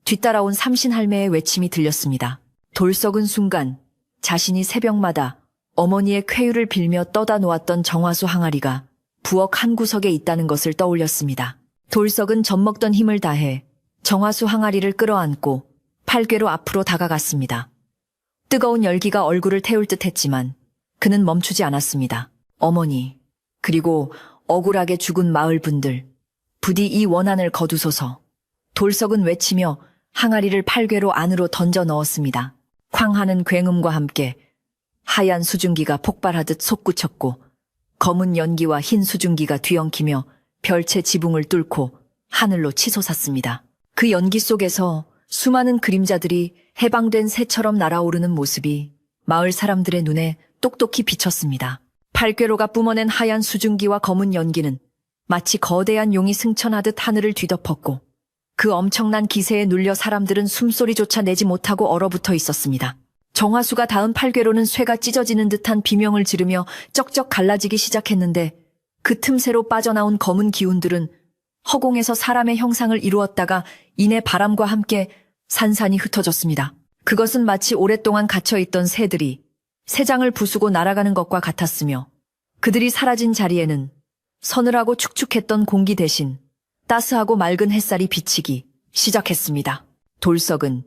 Speaker 1: 뒤따라온 삼신 할매의 외침이 들렸습니다. 돌석은 순간 자신이 새벽마다 어머니의 쾌유를 빌며 떠다 놓았던 정화수 항아리가 부엌 한 구석에 있다는 것을 떠올렸습니다. 돌석은 젖먹던 힘을 다해 정화수 항아리를 끌어안고 팔괘로 앞으로 다가갔습니다. 뜨거운 열기가 얼굴을 태울 듯 했지만 그는 멈추지 않았습니다. 어머니, 그리고 억울하게 죽은 마을 분들, 부디 이 원한을 거두소서. 돌석은 외치며 항아리를 팔괘로 안으로 던져 넣었습니다. 쾅 하는 굉음과 함께 하얀 수증기가 폭발하듯 솟구쳤고 검은 연기와 흰 수증기가 뒤엉키며 별채 지붕을 뚫고 하늘로 치솟았습니다. 그 연기 속에서 수많은 그림자들이 해방된 새처럼 날아오르는 모습이 마을 사람들의 눈에 똑똑히 비쳤습니다. 팔괘로가 뿜어낸 하얀 수증기와 검은 연기는 마치 거대한 용이 승천하듯 하늘을 뒤덮었고 그 엄청난 기세에 눌려 사람들은 숨소리조차 내지 못하고 얼어붙어 있었습니다. 정화수가 닿은 팔괘로는 쇠가 찢어지는 듯한 비명을 지르며 쩍쩍 갈라지기 시작했는데 그 틈새로 빠져나온 검은 기운들은 허공에서 사람의 형상을 이루었다가 이내 바람과 함께 산산이 흩어졌습니다. 그것은 마치 오랫동안 갇혀있던 새들이 새장을 부수고 날아가는 것과 같았으며 그들이 사라진 자리에는 서늘하고 축축했던 공기 대신 따스하고 맑은 햇살이 비치기 시작했습니다. 돌석은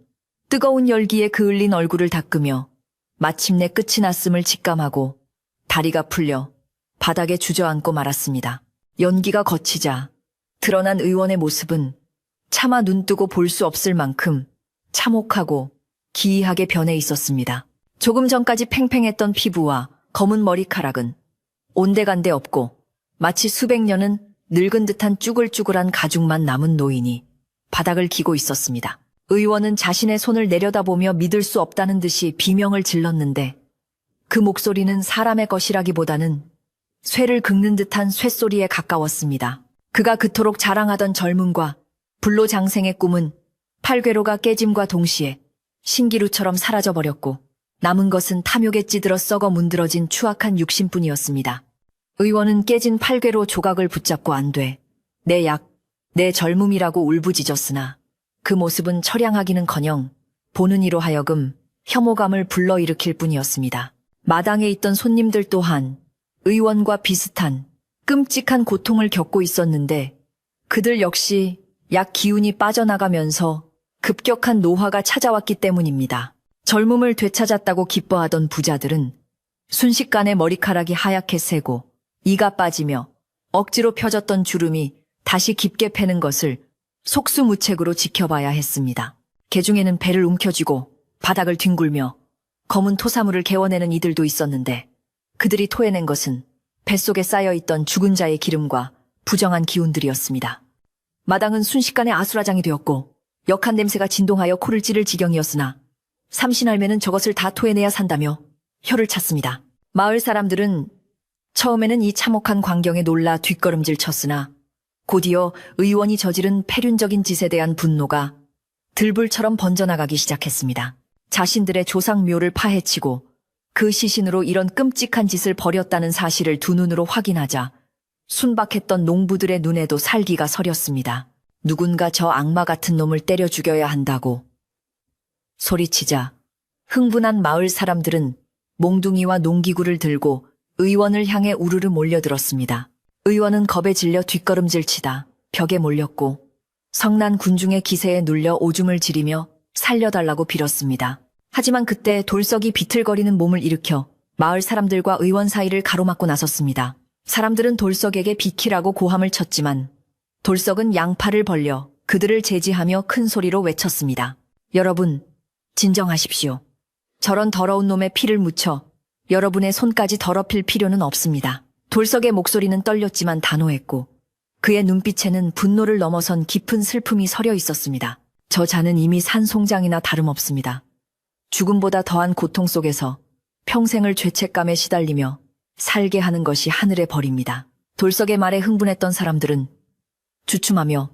Speaker 1: 뜨거운 열기에 그을린 얼굴을 닦으며 마침내 끝이 났음을 직감하고 다리가 풀려 바닥에 주저앉고 말았습니다. 연기가 거치자 드러난 의원의 모습은 차마 눈뜨고 볼 수 없을 만큼 참혹하고 기이하게 변해 있었습니다. 조금 전까지 팽팽했던 피부와 검은 머리카락은 온데간데 없고 마치 수백 년은 늙은 듯한 쭈글쭈글한 가죽만 남은 노인이 바닥을 기고 있었습니다. 의원은 자신의 손을 내려다보며 믿을 수 없다는 듯이 비명을 질렀는데 그 목소리는 사람의 것이라기보다는 쇠를 긁는 듯한 쇠소리에 가까웠습니다. 그가 그토록 자랑하던 젊음과 불로장생의 꿈은 팔괘로가 깨짐과 동시에 신기루처럼 사라져버렸고 남은 것은 탐욕에 찌들어 썩어 문드러진 추악한 육신뿐이었습니다. 의원은 깨진 팔괘로 조각을 붙잡고 안 돼. 내 젊음이라고 울부짖었으나 그 모습은 처량하기는커녕 보는 이로 하여금 혐오감을 불러일으킬 뿐이었습니다. 마당에 있던 손님들 또한 의원과 비슷한 끔찍한 고통을 겪고 있었는데 그들 역시 약 기운이 빠져나가면서 급격한 노화가 찾아왔기 때문입니다. 젊음을 되찾았다고 기뻐하던 부자들은 순식간에 머리카락이 하얗게 새고 이가 빠지며 억지로 펴졌던 주름이 다시 깊게 패는 것을 속수무책으로 지켜봐야 했습니다. 개중에는 배를 움켜쥐고 바닥을 뒹굴며 검은 토사물을 개워내는 이들도 있었는데 그들이 토해낸 것은 뱃속에 쌓여있던 죽은 자의 기름과 부정한 기운들이었습니다. 마당은 순식간에 아수라장이 되었고 역한 냄새가 진동하여 코를 찌를 지경이었으나 삼신할매는 저것을 다 토해내야 산다며 혀를 찼습니다. 마을 사람들은 처음에는 이 참혹한 광경에 놀라 뒷걸음질 쳤으나 곧이어 의원이 저지른 폐륜적인 짓에 대한 분노가 들불처럼 번져나가기 시작했습니다. 자신들의 조상묘를 파헤치고 그 시신으로 이런 끔찍한 짓을 벌였다는 사실을 두 눈으로 확인하자 순박했던 농부들의 눈에도 살기가 서렸습니다. 누군가 저 악마 같은 놈을 때려 죽여야 한다고 소리치자 흥분한 마을 사람들은 몽둥이와 농기구를 들고 의원을 향해 우르르 몰려들었습니다. 의원은 겁에 질려 뒷걸음질치다 벽에 몰렸고 성난 군중의 기세에 눌려 오줌을 지리며 살려달라고 빌었습니다. 하지만 그때 돌석이 비틀거리는 몸을 일으켜 마을 사람들과 의원 사이를 가로막고 나섰습니다. 사람들은 돌석에게 비키라고 고함을 쳤지만 돌석은 양팔을 벌려 그들을 제지하며 큰 소리로 외쳤습니다. 여러분, 진정하십시오. 저런 더러운 놈의 피를 묻혀 여러분의 손까지 더럽힐 필요는 없습니다. 돌석의 목소리는 떨렸지만 단호했고 그의 눈빛에는 분노를 넘어선 깊은 슬픔이 서려 있었습니다. 저 자는 이미 산송장이나 다름없습니다. 죽음보다 더한 고통 속에서 평생을 죄책감에 시달리며 살게 하는 것이 하늘의 벌입니다. 돌석의 말에 흥분했던 사람들은 주춤하며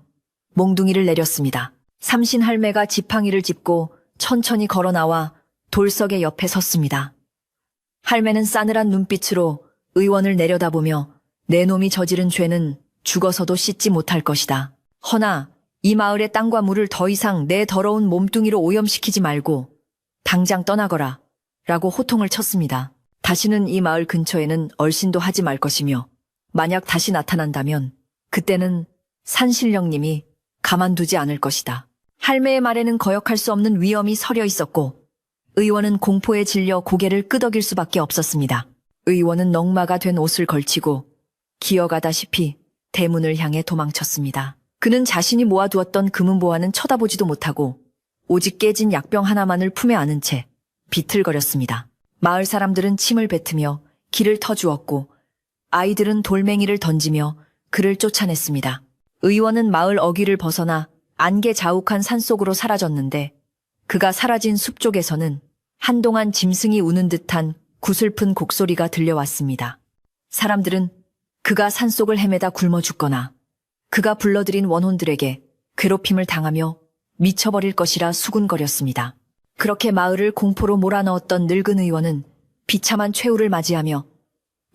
Speaker 1: 몽둥이를 내렸습니다. 삼신할매가 지팡이를 짚고 천천히 걸어나와 돌석의 옆에 섰습니다. 할매는 싸늘한 눈빛으로 의원을 내려다보며 내 놈이 저지른 죄는 죽어서도 씻지 못할 것이다. 허나 이 마을의 땅과 물을 더 이상 내 더러운 몸뚱이로 오염시키지 말고 당장 떠나거라 라고 호통을 쳤습니다. 다시는 이 마을 근처에는 얼씬도 하지 말 것이며 만약 다시 나타난다면 그때는 산신령님이 가만두지 않을 것이다. 할매의 말에는 거역할 수 없는 위험이 서려 있었고 의원은 공포에 질려 고개를 끄덕일 수밖에 없었습니다. 의원은 넉마가 된 옷을 걸치고 기어가다시피 대문을 향해 도망쳤습니다. 그는 자신이 모아두었던 금은보화는 쳐다보지도 못하고 오직 깨진 약병 하나만을 품에 안은 채 비틀거렸습니다. 마을 사람들은 침을 뱉으며 길을 터주었고 아이들은 돌멩이를 던지며 그를 쫓아냈습니다. 의원은 마을 어귀를 벗어나 안개 자욱한 산속으로 사라졌는데 그가 사라진 숲 쪽에서는 한동안 짐승이 우는 듯한 구슬픈 곡소리가 들려왔습니다. 사람들은 그가 산속을 헤매다 굶어 죽거나 그가 불러들인 원혼들에게 괴롭힘을 당하며 미쳐버릴 것이라 수군거렸습니다. 그렇게 마을을 공포로 몰아넣었던 늙은 의원은 비참한 최후를 맞이하며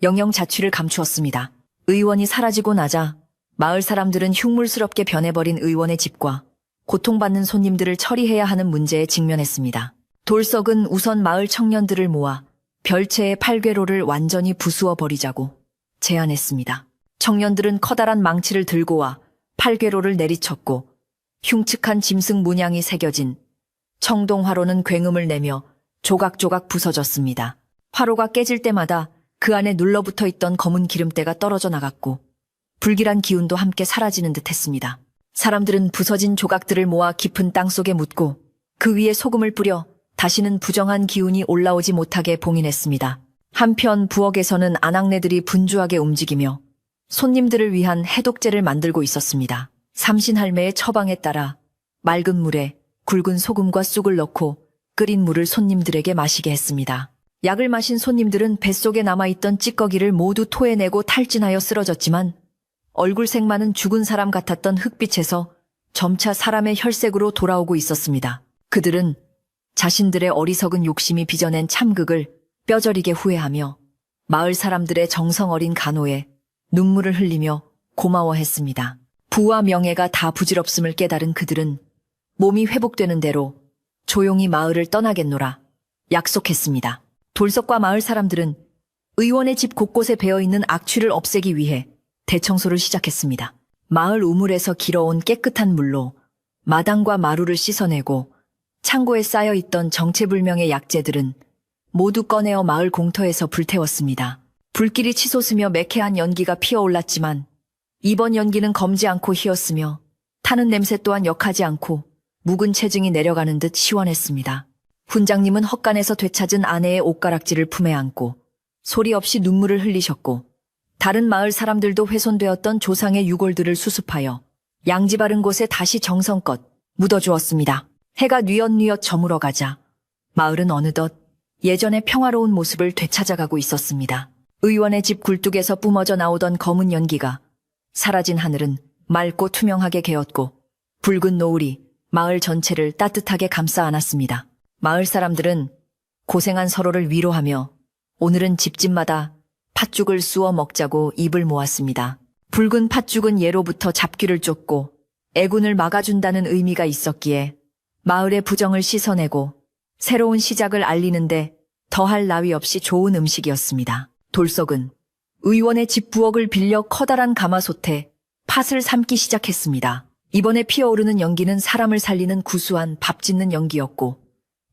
Speaker 1: 영영 자취를 감추었습니다. 의원이 사라지고 나자 마을 사람들은 흉물스럽게 변해버린 의원의 집과 고통받는 손님들을 처리해야 하는 문제에 직면했습니다. 돌석은 우선 마을 청년들을 모아 별채의 팔괘로를 완전히 부수어 버리자고 제안했습니다. 청년들은 커다란 망치를 들고 와 팔괘로를 내리쳤고 흉측한 짐승 문양이 새겨진 청동화로는 굉음을 내며 조각조각 부서졌습니다. 화로가 깨질 때마다 그 안에 눌러붙어 있던 검은 기름때가 떨어져 나갔고 불길한 기운도 함께 사라지는 듯 했습니다. 사람들은 부서진 조각들을 모아 깊은 땅속에 묻고 그 위에 소금을 뿌려 다시는 부정한 기운이 올라오지 못하게 봉인했습니다. 한편 부엌에서는 아낙네들이 분주하게 움직이며 손님들을 위한 해독제를 만들고 있었습니다. 삼신할매의 처방에 따라 맑은 물에 굵은 소금과 쑥을 넣고 끓인 물을 손님들에게 마시게 했습니다. 약을 마신 손님들은 뱃속에 남아있던 찌꺼기를 모두 토해내고 탈진하여 쓰러졌지만 얼굴색만은 죽은 사람 같았던 흙빛에서 점차 사람의 혈색으로 돌아오고 있었습니다. 그들은 자신들의 어리석은 욕심이 빚어낸 참극을 뼈저리게 후회하며 마을 사람들의 정성 어린 간호에 눈물을 흘리며 고마워했습니다. 부와 명예가 다 부질없음을 깨달은 그들은 몸이 회복되는 대로 조용히 마을을 떠나겠노라 약속했습니다. 돌석과 마을 사람들은 의원의 집 곳곳에 배어있는 악취를 없애기 위해 대청소를 시작했습니다. 마을 우물에서 길어온 깨끗한 물로 마당과 마루를 씻어내고 창고에 쌓여있던 정체불명의 약재들은 모두 꺼내어 마을 공터에서 불태웠습니다. 불길이 치솟으며 매캐한 연기가 피어올랐지만 이번 연기는 검지 않고 희었으며 타는 냄새 또한 역하지 않고 묵은 체증이 내려가는 듯 시원했습니다. 훈장님은 헛간에서 되찾은 아내의 옷가락질을 품에 안고 소리 없이 눈물을 흘리셨고 다른 마을 사람들도 훼손되었던 조상의 유골들을 수습하여 양지 바른 곳에 다시 정성껏 묻어주었습니다. 해가 뉘엿뉘엿 저물어가자 마을은 어느덧 예전의 평화로운 모습을 되찾아가고 있었습니다. 의원의 집 굴뚝에서 뿜어져 나오던 검은 연기가 사라진 하늘은 맑고 투명하게 개었고 붉은 노을이 마을 전체를 따뜻하게 감싸 안았습니다. 마을 사람들은 고생한 서로를 위로하며 오늘은 집집마다 팥죽을 쑤어 먹자고 입을 모았습니다. 붉은 팥죽은 예로부터 잡귀를 쫓고 애군을 막아준다는 의미가 있었기에 마을의 부정을 씻어내고 새로운 시작을 알리는데 더할 나위 없이 좋은 음식이었습니다. 돌석은 의원의 집 부엌을 빌려 커다란 가마솥에 팥을 삶기 시작했습니다. 이번에 피어오르는 연기는 사람을 살리는 구수한 밥 짓는 연기였고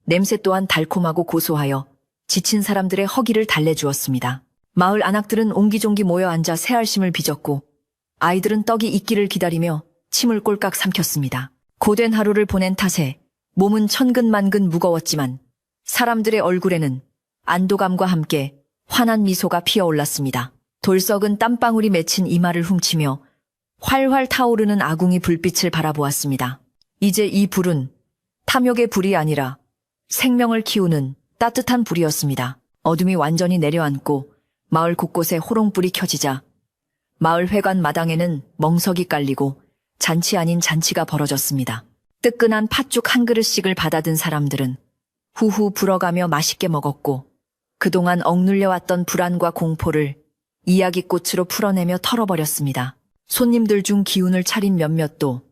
Speaker 1: 냄새 또한 달콤하고 고소하여 지친 사람들의 허기를 달래주었습니다. 마을 아낙들은 옹기종기 모여 앉아 새알심을 빚었고 아이들은 떡이 익기를 기다리며 침을 꼴깍 삼켰습니다. 고된 하루를 보낸 탓에 몸은 천근만근 무거웠지만 사람들의 얼굴에는 안도감과 함께 환한 미소가 피어올랐습니다. 돌석은 땀방울이 맺힌 이마를 훔치며 활활 타오르는 아궁이 불빛을 바라보았습니다. 이제 이 불은 탐욕의 불이 아니라 생명을 키우는 따뜻한 불이었습니다. 어둠이 완전히 내려앉고 마을 곳곳에 호롱불이 켜지자 마을 회관 마당에는 멍석이 깔리고 잔치 아닌 잔치가 벌어졌습니다. 뜨끈한 팥죽 한 그릇씩을 받아든 사람들은 후후 불어가며 맛있게 먹었고 그동안 억눌려왔던 불안과 공포를 이야기꽃으로 풀어내며 털어버렸습니다. 손님들 중 기운을 차린 몇몇도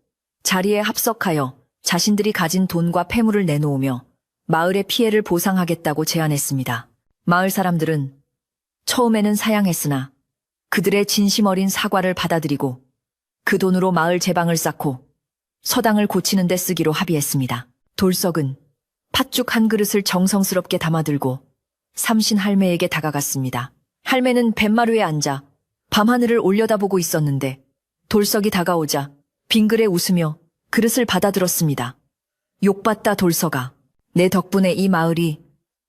Speaker 1: 자리에 합석하여 자신들이 가진 돈과 폐물을 내놓으며 마을의 피해를 보상하겠다고 제안했습니다. 마을 사람들은 처음에는 사양했으나 그들의 진심 어린 사과를 받아들이고 그 돈으로 마을 제방을 쌓고 서당을 고치는 데 쓰기로 합의했습니다. 돌석은 팥죽 한 그릇을 정성스럽게 담아들고 삼신 할매에게 다가갔습니다. 할매는 뱃마루에 앉아 밤하늘을 올려다보고 있었는데 돌석이 다가오자 빙그레 웃으며 그릇을 받아들었습니다. 욕봤다 돌석아. 내 덕분에 이 마을이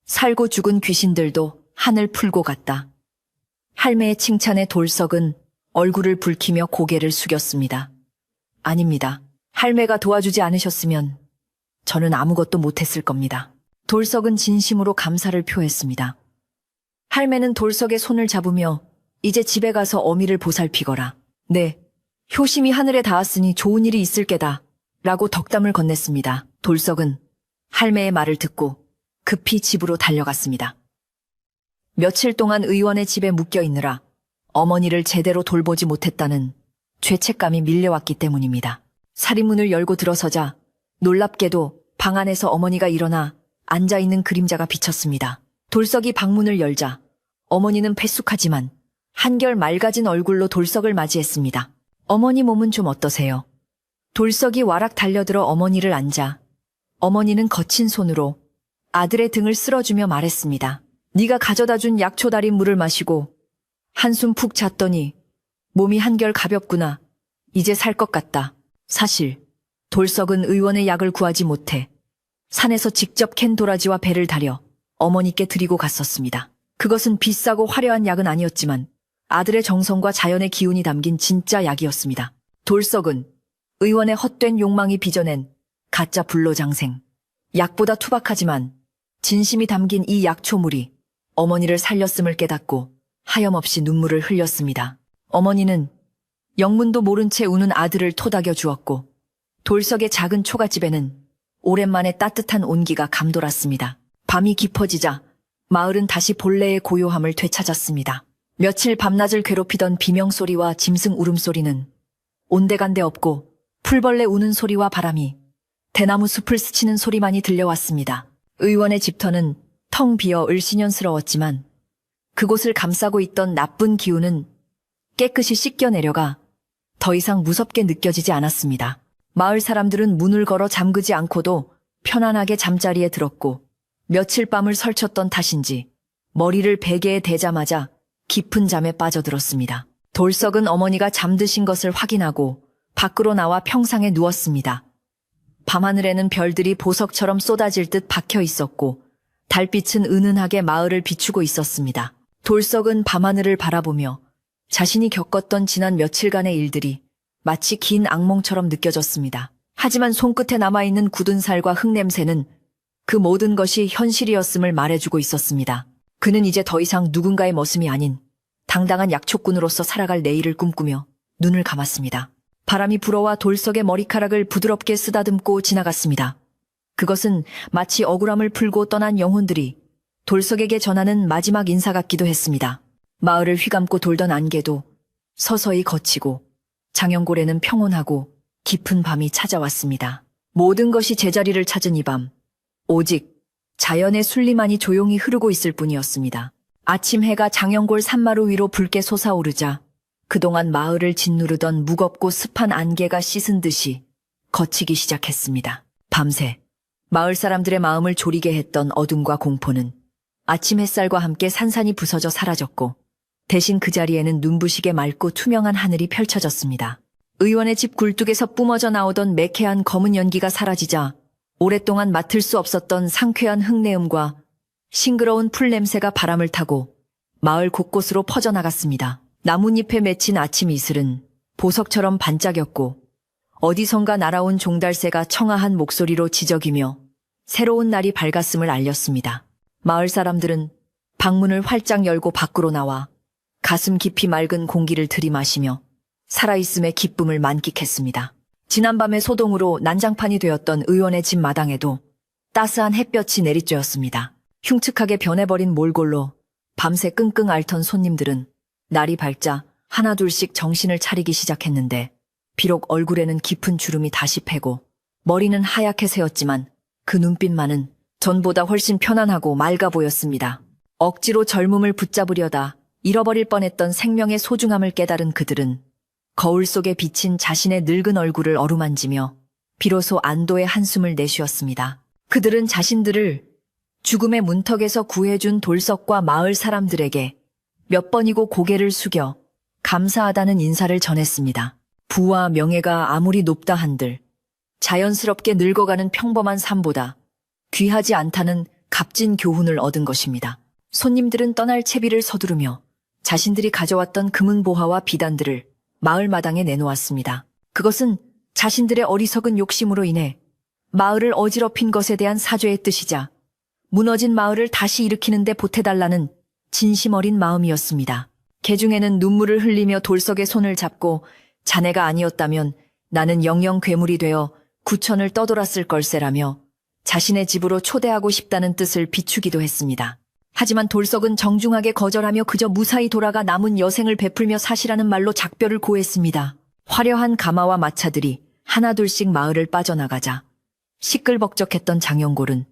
Speaker 1: 살고 죽은 귀신들도 하늘 풀고 갔다. 할매의 칭찬에 돌석은 얼굴을 붉히며 고개를 숙였습니다. 아닙니다. 할매가 도와주지 않으셨으면 저는 아무것도 못했을 겁니다. 돌석은 진심으로 감사를 표했습니다. 할매는 돌석의 손을 잡으며 이제 집에 가서 어미를 보살피거라. 네, 효심이 하늘에 닿았으니 좋은 일이 있을 게다. 라고 덕담을 건넸습니다. 돌석은 할매의 말을 듣고 급히 집으로 달려갔습니다. 며칠 동안 의원의 집에 묶여 있느라 어머니를 제대로 돌보지 못했다는 죄책감이 밀려왔기 때문입니다. 사리문을 열고 들어서자 놀랍게도 방 안에서 어머니가 일어나 앉아있는 그림자가 비쳤습니다. 돌석이 방문을 열자 어머니는 패숙하지만 한결 맑아진 얼굴로 돌석을 맞이했습니다. 어머니 몸은 좀 어떠세요? 돌석이 와락 달려들어 어머니를 앉아 어머니는 거친 손으로 아들의 등을 쓸어주며 말했습니다. 네가 가져다준 약초 달인 물을 마시고 한숨 푹 잤더니 몸이 한결 가볍구나. 이제 살 것 같다. 사실 돌석은 의원의 약을 구하지 못해 산에서 직접 캔 도라지와 배를 다려 어머니께 드리고 갔었습니다. 그것은 비싸고 화려한 약은 아니었지만 아들의 정성과 자연의 기운이 담긴 진짜 약이었습니다. 돌석은 의원의 헛된 욕망이 빚어낸 가짜 불로장생. 약보다 투박하지만 진심이 담긴 이 약초물이 어머니를 살렸음을 깨닫고 하염없이 눈물을 흘렸습니다. 어머니는 영문도 모른 채 우는 아들을 토닥여 주었고 돌석의 작은 초가집에는 오랜만에 따뜻한 온기가 감돌았습니다. 밤이 깊어지자 마을은 다시 본래의 고요함을 되찾았습니다. 며칠 밤낮을 괴롭히던 비명소리와 짐승 울음소리는 온데간데 없고 풀벌레 우는 소리와 바람이 대나무 숲을 스치는 소리만이 들려왔습니다. 의원의 집터는 텅 비어 을씨년스러웠지만 그곳을 감싸고 있던 나쁜 기운은 깨끗이 씻겨 내려가 더 이상 무섭게 느껴지지 않았습니다. 마을 사람들은 문을 걸어 잠그지 않고도 편안하게 잠자리에 들었고 며칠 밤을 설쳤던 탓인지 머리를 베개에 대자마자 깊은 잠에 빠져들었습니다. 돌석은 어머니가 잠드신 것을 확인하고 밖으로 나와 평상에 누웠습니다. 밤하늘에는 별들이 보석처럼 쏟아질 듯 박혀 있었고 달빛은 은은하게 마을을 비추고 있었습니다. 돌석은 밤하늘을 바라보며 자신이 겪었던 지난 며칠간의 일들이 마치 긴 악몽처럼 느껴졌습니다. 하지만 손끝에 남아있는 굳은 살과 흙냄새는 그 모든 것이 현실이었음을 말해주고 있었습니다. 그는 이제 더 이상 누군가의 머슴이 아닌 당당한 약초꾼으로서 살아갈 내일을 꿈꾸며 눈을 감았습니다. 바람이 불어와 돌석의 머리카락을 부드럽게 쓰다듬고 지나갔습니다. 그것은 마치 억울함을 풀고 떠난 영혼들이 돌석에게 전하는 마지막 인사 같기도 했습니다. 마을을 휘감고 돌던 안개도 서서히 걷히고 장영골에는 평온하고 깊은 밤이 찾아왔습니다. 모든 것이 제자리를 찾은 이 밤, 오직 자연의 순리만이 조용히 흐르고 있을 뿐이었습니다. 아침 해가 장영골 산마루 위로 붉게 솟아오르자 그동안 마을을 짓누르던 무겁고 습한 안개가 씻은 듯이 걷히기 시작했습니다. 밤새 마을 사람들의 마음을 졸이게 했던 어둠과 공포는 아침 햇살과 함께 산산이 부서져 사라졌고 대신 그 자리에는 눈부시게 맑고 투명한 하늘이 펼쳐졌습니다. 의원의 집 굴뚝에서 뿜어져 나오던 매캐한 검은 연기가 사라지자 오랫동안 맡을 수 없었던 상쾌한 흙내음과 싱그러운 풀 냄새가 바람을 타고 마을 곳곳으로 퍼져나갔습니다. 나뭇잎에 맺힌 아침 이슬은 보석처럼 반짝였고 어디선가 날아온 종달새가 청아한 목소리로 지저귀며 새로운 날이 밝았음을 알렸습니다. 마을 사람들은 방문을 활짝 열고 밖으로 나와 가슴 깊이 맑은 공기를 들이마시며 살아있음의 기쁨을 만끽했습니다. 지난밤의 소동으로 난장판이 되었던 의원의 집 마당에도 따스한 햇볕이 내리쬐었습니다. 흉측하게 변해버린 몰골로 밤새 끙끙 앓던 손님들은 날이 밝자 하나둘씩 정신을 차리기 시작했는데 비록 얼굴에는 깊은 주름이 다시 패고 머리는 하얗게 새었지만 그 눈빛만은 전보다 훨씬 편안하고 맑아 보였습니다. 억지로 젊음을 붙잡으려다 잃어버릴 뻔했던 생명의 소중함을 깨달은 그들은 거울 속에 비친 자신의 늙은 얼굴을 어루만지며 비로소 안도의 한숨을 내쉬었습니다. 그들은 자신들을 죽음의 문턱에서 구해준 돌석과 마을 사람들에게 몇 번이고 고개를 숙여 감사하다는 인사를 전했습니다. 부와 명예가 아무리 높다 한들 자연스럽게 늙어가는 평범한 삶보다 귀하지 않다는 값진 교훈을 얻은 것입니다. 손님들은 떠날 채비를 서두르며 자신들이 가져왔던 금은보화와 비단들을 마을 마당에 내놓았습니다. 그것은 자신들의 어리석은 욕심으로 인해 마을을 어지럽힌 것에 대한 사죄의 뜻이자 무너진 마을을 다시 일으키는 데 보태달라는 진심 어린 마음이었습니다. 개중에는 눈물을 흘리며 돌석의 손을 잡고 자네가 아니었다면 나는 영영 괴물이 되어 구천을 떠돌았을 걸세라며 자신의 집으로 초대하고 싶다는 뜻을 비추기도 했습니다. 하지만 돌석은 정중하게 거절하며 그저 무사히 돌아가 남은 여생을 베풀며 사시라는 말로 작별을 고했습니다. 화려한 가마와 마차들이 하나둘씩 마을을 빠져나가자 시끌벅적했던 장영골은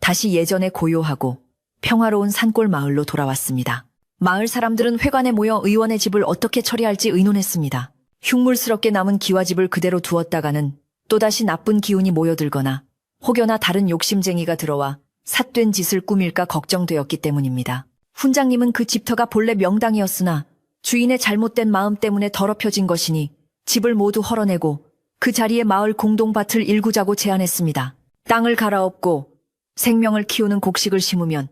Speaker 1: 다시 예전의 고요하고 평화로운 산골 마을로 돌아왔습니다. 마을 사람들은 회관에 모여 의원의 집을 어떻게 처리할지 의논했습니다. 흉물스럽게 남은 기와집을 그대로 두었다가는 또다시 나쁜 기운이 모여들거나 혹여나 다른 욕심쟁이가 들어와 삿된 짓을 꾸밀까 걱정되었기 때문입니다. 훈장님은 그 집터가 본래 명당이었으나 주인의 잘못된 마음 때문에 더럽혀진 것이니 집을 모두 헐어내고 그 자리에 마을 공동밭을 일구자고 제안했습니다. 땅을 갈아엎고 생명을 키우는 곡식을 심으면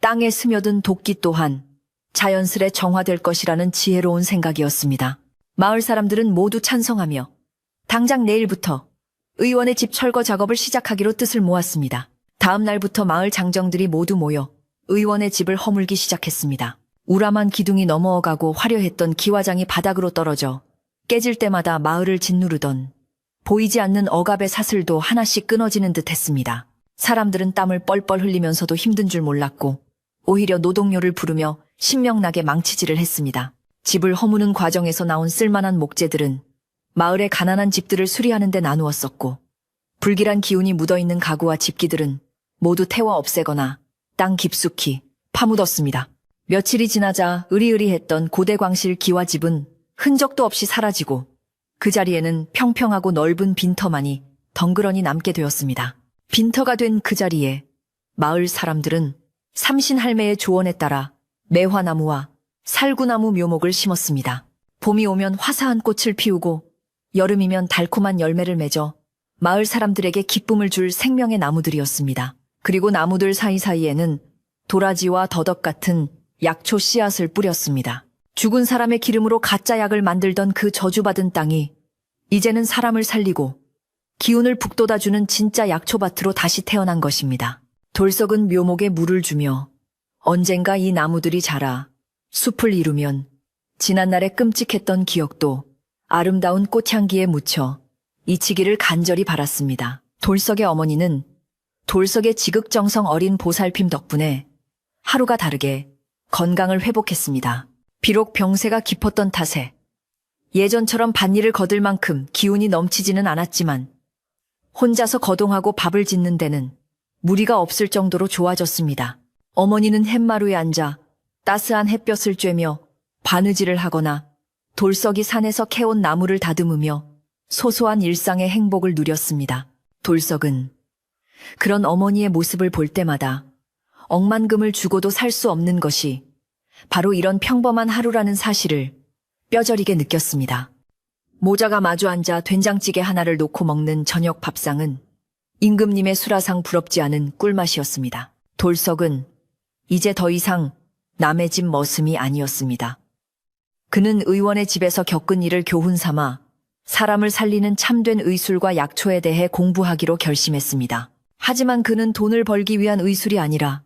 Speaker 1: 땅에 스며든 도끼 또한 자연스레 정화될 것이라는 지혜로운 생각이었습니다. 마을 사람들은 모두 찬성하며 당장 내일부터 의원의 집 철거 작업을 시작하기로 뜻을 모았습니다. 다음 날부터 마을 장정들이 모두 모여 의원의 집을 허물기 시작했습니다. 우람한 기둥이 넘어가고 화려했던 기와장이 바닥으로 떨어져 깨질 때마다 마을을 짓누르던 보이지 않는 억압의 사슬도 하나씩 끊어지는 듯 했습니다. 사람들은 땀을 뻘뻘 흘리면서도 힘든 줄 몰랐고 오히려 노동요를 부르며 신명나게 망치질을 했습니다. 집을 허무는 과정에서 나온 쓸만한 목재들은 마을의 가난한 집들을 수리하는 데 나누었었고 불길한 기운이 묻어있는 가구와 집기들은 모두 태워 없애거나 땅 깊숙이 파묻었습니다. 며칠이 지나자 으리으리했던 고대광실 기와집은 흔적도 없이 사라지고 그 자리에는 평평하고 넓은 빈터만이 덩그러니 남게 되었습니다. 빈터가 된 그 자리에 마을 사람들은 삼신할매의 조언에 따라 매화나무와 살구나무 묘목을 심었습니다. 봄이 오면 화사한 꽃을 피우고 여름이면 달콤한 열매를 맺어 마을 사람들에게 기쁨을 줄 생명의 나무들이었습니다. 그리고 나무들 사이사이에는 도라지와 더덕 같은 약초 씨앗을 뿌렸습니다. 죽은 사람의 기름으로 가짜 약을 만들던 그 저주받은 땅이 이제는 사람을 살리고 기운을 북돋아주는 진짜 약초밭으로 다시 태어난 것입니다. 돌석은 묘목에 물을 주며 언젠가 이 나무들이 자라 숲을 이루면 지난날의 끔찍했던 기억도 아름다운 꽃향기에 묻혀 잊히기를 간절히 바랐습니다. 돌석의 어머니는 돌석의 지극정성 어린 보살핌 덕분에 하루가 다르게 건강을 회복했습니다. 비록 병세가 깊었던 탓에 예전처럼 밭일을 거들 만큼 기운이 넘치지는 않았지만 혼자서 거동하고 밥을 짓는 데는 무리가 없을 정도로 좋아졌습니다. 어머니는 햇마루에 앉아 따스한 햇볕을 쬐며 바느질을 하거나 돌석이 산에서 캐온 나무를 다듬으며 소소한 일상의 행복을 누렸습니다. 돌석은 그런 어머니의 모습을 볼 때마다 억만금을 주고도 살 수 없는 것이 바로 이런 평범한 하루라는 사실을 뼈저리게 느꼈습니다. 모자가 마주 앉아 된장찌개 하나를 놓고 먹는 저녁 밥상은 임금님의 수라상 부럽지 않은 꿀맛이었습니다. 돌석은 이제 더 이상 남의 집 머슴이 아니었습니다. 그는 의원의 집에서 겪은 일을 교훈 삼아 사람을 살리는 참된 의술과 약초에 대해 공부하기로 결심했습니다. 하지만 그는 돈을 벌기 위한 의술이 아니라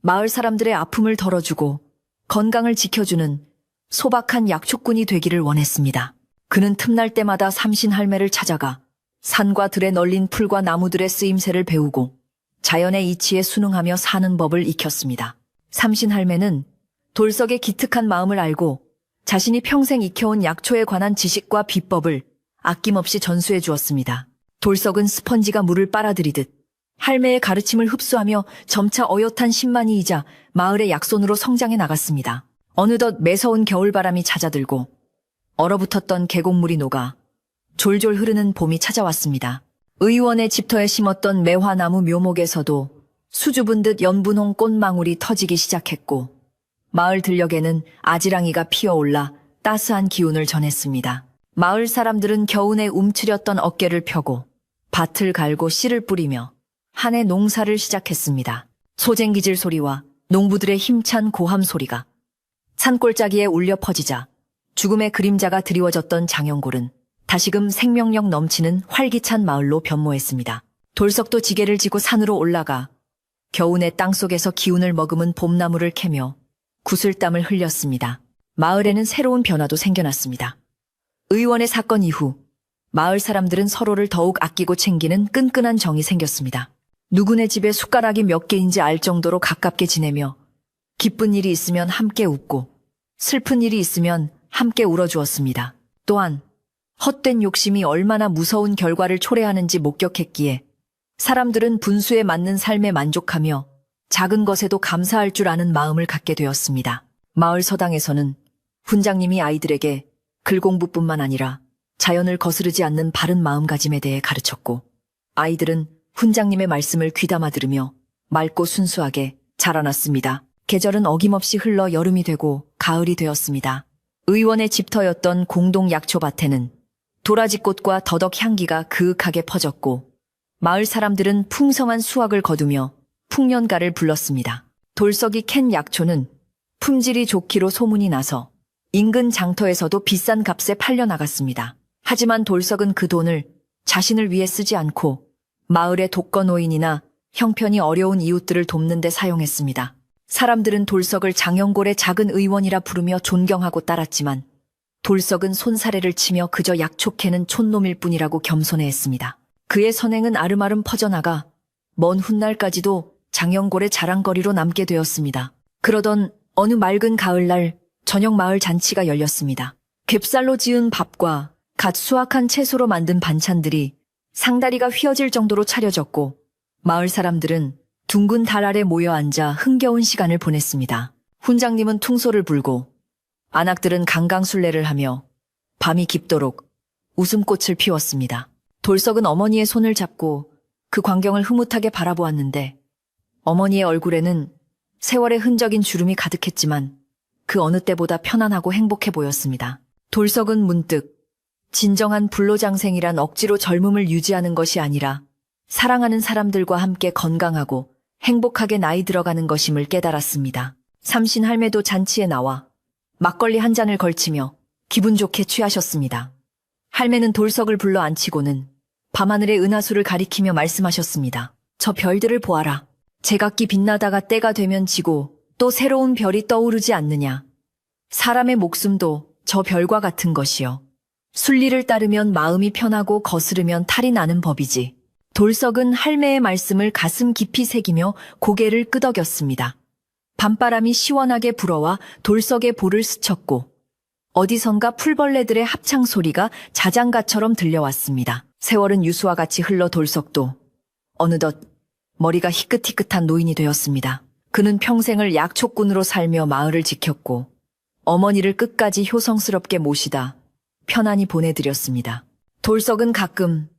Speaker 1: 마을 사람들의 아픔을 덜어주고 건강을 지켜주는 소박한 약초꾼이 되기를 원했습니다. 그는 틈날 때마다 삼신할매를 찾아가 산과 들에 널린 풀과 나무들의 쓰임새를 배우고 자연의 이치에 순응하며 사는 법을 익혔습니다. 삼신할매는 돌석의 기특한 마음을 알고 자신이 평생 익혀온 약초에 관한 지식과 비법을 아낌없이 전수해 주었습니다. 돌석은 스펀지가 물을 빨아들이듯 할매의 가르침을 흡수하며 점차 어엿한 신만이이자 마을의 약손으로 성장해 나갔습니다. 어느덧 매서운 겨울바람이 잦아들고 얼어붙었던 계곡물이 녹아 졸졸 흐르는 봄이 찾아왔습니다. 의원의 집터에 심었던 매화나무 묘목에서도 수줍은 듯 연분홍 꽃망울이 터지기 시작했고 마을 들녘에는 아지랑이가 피어올라 따스한 기운을 전했습니다. 마을 사람들은 겨우내 움츠렸던 어깨를 펴고 밭을 갈고 씨를 뿌리며 한 해 농사를 시작했습니다. 소쟁기질 소리와 농부들의 힘찬 고함 소리가 산골짜기에 울려 퍼지자 죽음의 그림자가 드리워졌던 장영골은 다시금 생명력 넘치는 활기찬 마을로 변모했습니다. 돌석도 지게를 지고 산으로 올라가 겨우내 땅속에서 기운을 머금은 봄나무를 캐며 구슬땀을 흘렸습니다. 마을에는 새로운 변화도 생겨났습니다. 의원의 사건 이후 마을 사람들은 서로를 더욱 아끼고 챙기는 끈끈한 정이 생겼습니다. 누구네 집에 숟가락이 몇 개인지 알 정도로 가깝게 지내며 기쁜 일이 있으면 함께 웃고 슬픈 일이 있으면 함께 울어주었습니다. 또한 헛된 욕심이 얼마나 무서운 결과를 초래하는지 목격했기에 사람들은 분수에 맞는 삶에 만족하며 작은 것에도 감사할 줄 아는 마음을 갖게 되었습니다. 마을 서당에서는 훈장님이 아이들에게 글 공부뿐만 아니라 자연을 거스르지 않는 바른 마음가짐에 대해 가르쳤고 아이들은 훈장님의 말씀을 귀담아 들으며 맑고 순수하게 자라났습니다. 계절은 어김없이 흘러 여름이 되고 가을이 되었습니다. 의원의 집터였던 공동 약초밭에는 도라지꽃과 더덕 향기가 그윽하게 퍼졌고 마을 사람들은 풍성한 수확을 거두며 풍년가를 불렀습니다. 돌석이 캔 약초는 품질이 좋기로 소문이 나서 인근 장터에서도 비싼 값에 팔려나갔습니다. 하지만 돌석은 그 돈을 자신을 위해 쓰지 않고 마을의 독거노인이나 형편이 어려운 이웃들을 돕는 데 사용했습니다. 사람들은 돌석을 장영골의 작은 의원이라 부르며 존경하고 따랐지만 돌석은 손사래를 치며 그저 약초 캐는 촌놈일 뿐이라고 겸손해했습니다. 그의 선행은 아름아름 퍼져나가 먼 훗날까지도 장영골의 자랑거리로 남게 되었습니다. 그러던 어느 맑은 가을날 저녁 마을 잔치가 열렸습니다. 곶쌀로 지은 밥과 갓 수확한 채소로 만든 반찬들이 상다리가 휘어질 정도로 차려졌고 마을 사람들은 둥근 달 아래 모여 앉아 흥겨운 시간을 보냈습니다. 훈장님은 퉁소를 불고 안악들은 강강술래를 하며 밤이 깊도록 웃음꽃을 피웠습니다. 돌석은 어머니의 손을 잡고 그 광경을 흐뭇하게 바라보았는데 어머니의 얼굴에는 세월의 흔적인 주름이 가득했지만 그 어느 때보다 편안하고 행복해 보였습니다. 돌석은 문득 진정한 불로장생이란 억지로 젊음을 유지하는 것이 아니라 사랑하는 사람들과 함께 건강하고 행복하게 나이 들어가는 것임을 깨달았습니다. 삼신 할매도 잔치에 나와 막걸리 한 잔을 걸치며 기분 좋게 취하셨습니다. 할매는 돌석을 불러 앉히고는 밤하늘의 은하수를 가리키며 말씀하셨습니다. 저 별들을 보아라. 제각기 빛나다가 때가 되면 지고 또 새로운 별이 떠오르지 않느냐. 사람의 목숨도 저 별과 같은 것이요. 순리를 따르면 마음이 편하고 거스르면 탈이 나는 법이지. 돌석은 할매의 말씀을 가슴 깊이 새기며 고개를 끄덕였습니다. 밤바람이 시원하게 불어와 돌석의 볼을 스쳤고 어디선가 풀벌레들의 합창 소리가 자장가처럼 들려왔습니다. 세월은 유수와 같이 흘러 돌석도 어느덧 머리가 희끗희끗한 노인이 되었습니다. 그는 평생을 약초꾼으로 살며 마을을 지켰고 어머니를 끝까지 효성스럽게 모시다 편안히 보내드렸습니다. 돌석은 가끔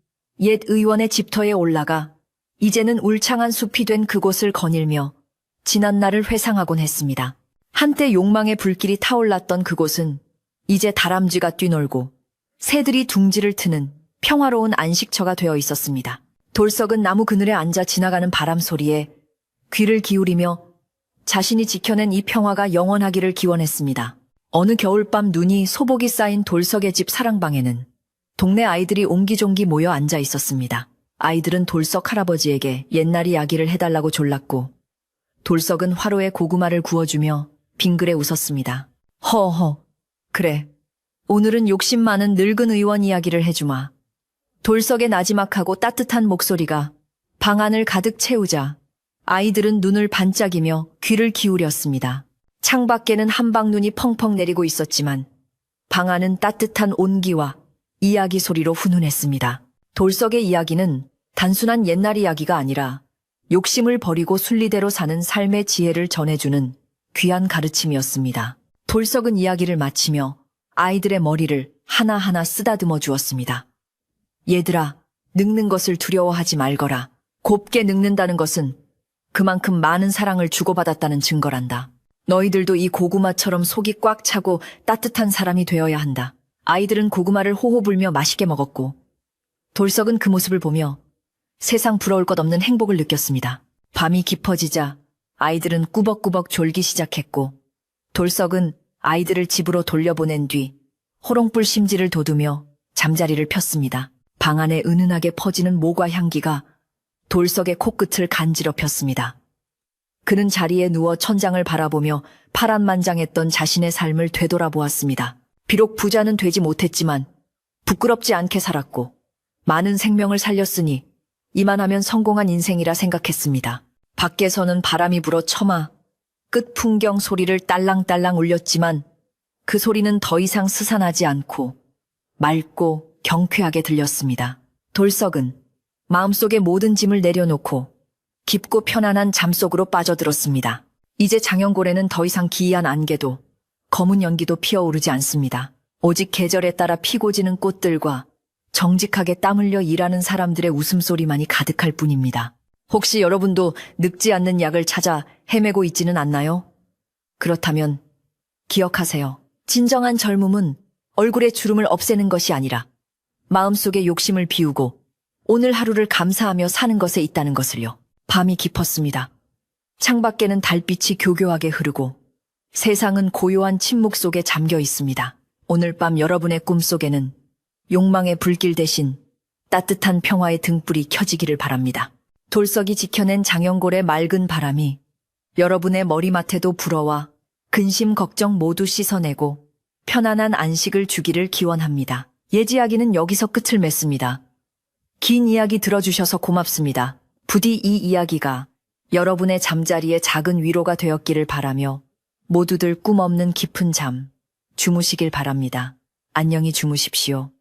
Speaker 1: 옛 의원의 집터에 올라가 이제는 울창한 숲이 된 그곳을 거닐며 지난 날을 회상하곤 했습니다. 한때 욕망의 불길이 타올랐던 그곳은 이제 다람쥐가 뛰놀고 새들이 둥지를 트는 평화로운 안식처가 되어 있었습니다. 돌석은 나무 그늘에 앉아 지나가는 바람 소리에 귀를 기울이며 자신이 지켜낸 이 평화가 영원하기를 기원했습니다. 어느 겨울밤 눈이 소복이 쌓인 돌석의 집 사랑방에는 동네 아이들이 옹기종기 모여 앉아 있었습니다. 아이들은 돌석 할아버지에게 옛날 이야기를 해달라고 졸랐고 돌석은 화로에 고구마를 구워주며 빙그레 웃었습니다. 허허, 그래. 오늘은 욕심 많은 늙은 의원 이야기를 해주마. 돌석의 나지막하고 따뜻한 목소리가 방 안을 가득 채우자 아이들은 눈을 반짝이며 귀를 기울였습니다. 창밖에는 한방눈이 펑펑 내리고 있었지만 방 안은 따뜻한 온기와 이야기 소리로 훈훈했습니다. 돌석의 이야기는 단순한 옛날 이야기가 아니라 욕심을 버리고 순리대로 사는 삶의 지혜를 전해주는 귀한 가르침이었습니다. 돌석은 이야기를 마치며 아이들의 머리를 하나하나 쓰다듬어 주었습니다. 얘들아, 늙는 것을 두려워하지 말거라. 곱게 늙는다는 것은 그만큼 많은 사랑을 주고받았다는 증거란다. 너희들도 이 고구마처럼 속이 꽉 차고 따뜻한 사람이 되어야 한다. 아이들은 고구마를 호호 불며 맛있게 먹었고 돌석은 그 모습을 보며 세상 부러울 것 없는 행복을 느꼈습니다. 밤이 깊어지자 아이들은 꾸벅꾸벅 졸기 시작했고 돌석은 아이들을 집으로 돌려보낸 뒤 호롱불 심지를 돋우며 잠자리를 폈습니다. 방 안에 은은하게 퍼지는 모과 향기가 돌석의 코끝을 간지럽혔습니다. 그는 자리에 누워 천장을 바라보며 파란만장했던 자신의 삶을 되돌아보았습니다. 비록 부자는 되지 못했지만 부끄럽지 않게 살았고 많은 생명을 살렸으니 이만하면 성공한 인생이라 생각했습니다. 밖에서는 바람이 불어 처마 끝 풍경 소리를 딸랑딸랑 울렸지만 그 소리는 더 이상 스산하지 않고 맑고 경쾌하게 들렸습니다. 돌석은 마음속의 모든 짐을 내려놓고 깊고 편안한 잠속으로 빠져들었습니다. 이제 장영골에는 더 이상 기이한 안개도 검은 연기도 피어오르지 않습니다. 오직 계절에 따라 피고 지는 꽃들과 정직하게 땀 흘려 일하는 사람들의 웃음소리만이 가득할 뿐입니다. 혹시 여러분도 늙지 않는 약을 찾아 헤매고 있지는 않나요? 그렇다면 기억하세요. 진정한 젊음은 얼굴의 주름을 없애는 것이 아니라 마음속의 욕심을 비우고 오늘 하루를 감사하며 사는 것에 있다는 것을요. 밤이 깊었습니다. 창밖에는 달빛이 교교하게 흐르고 세상은 고요한 침묵 속에 잠겨 있습니다. 오늘 밤 여러분의 꿈속에는 욕망의 불길 대신 따뜻한 평화의 등불이 켜지기를 바랍니다. 돌석이 지켜낸 장영골의 맑은 바람이 여러분의 머리맡에도 불어와 근심 걱정 모두 씻어내고 편안한 안식을 주기를 기원합니다. 예지이야기는 여기서 끝을 맺습니다. 긴 이야기 들어주셔서 고맙습니다. 부디 이 이야기가 여러분의 잠자리에 작은 위로가 되었기를 바라며 모두들 꿈 없는 깊은 잠 주무시길 바랍니다. 안녕히 주무십시오.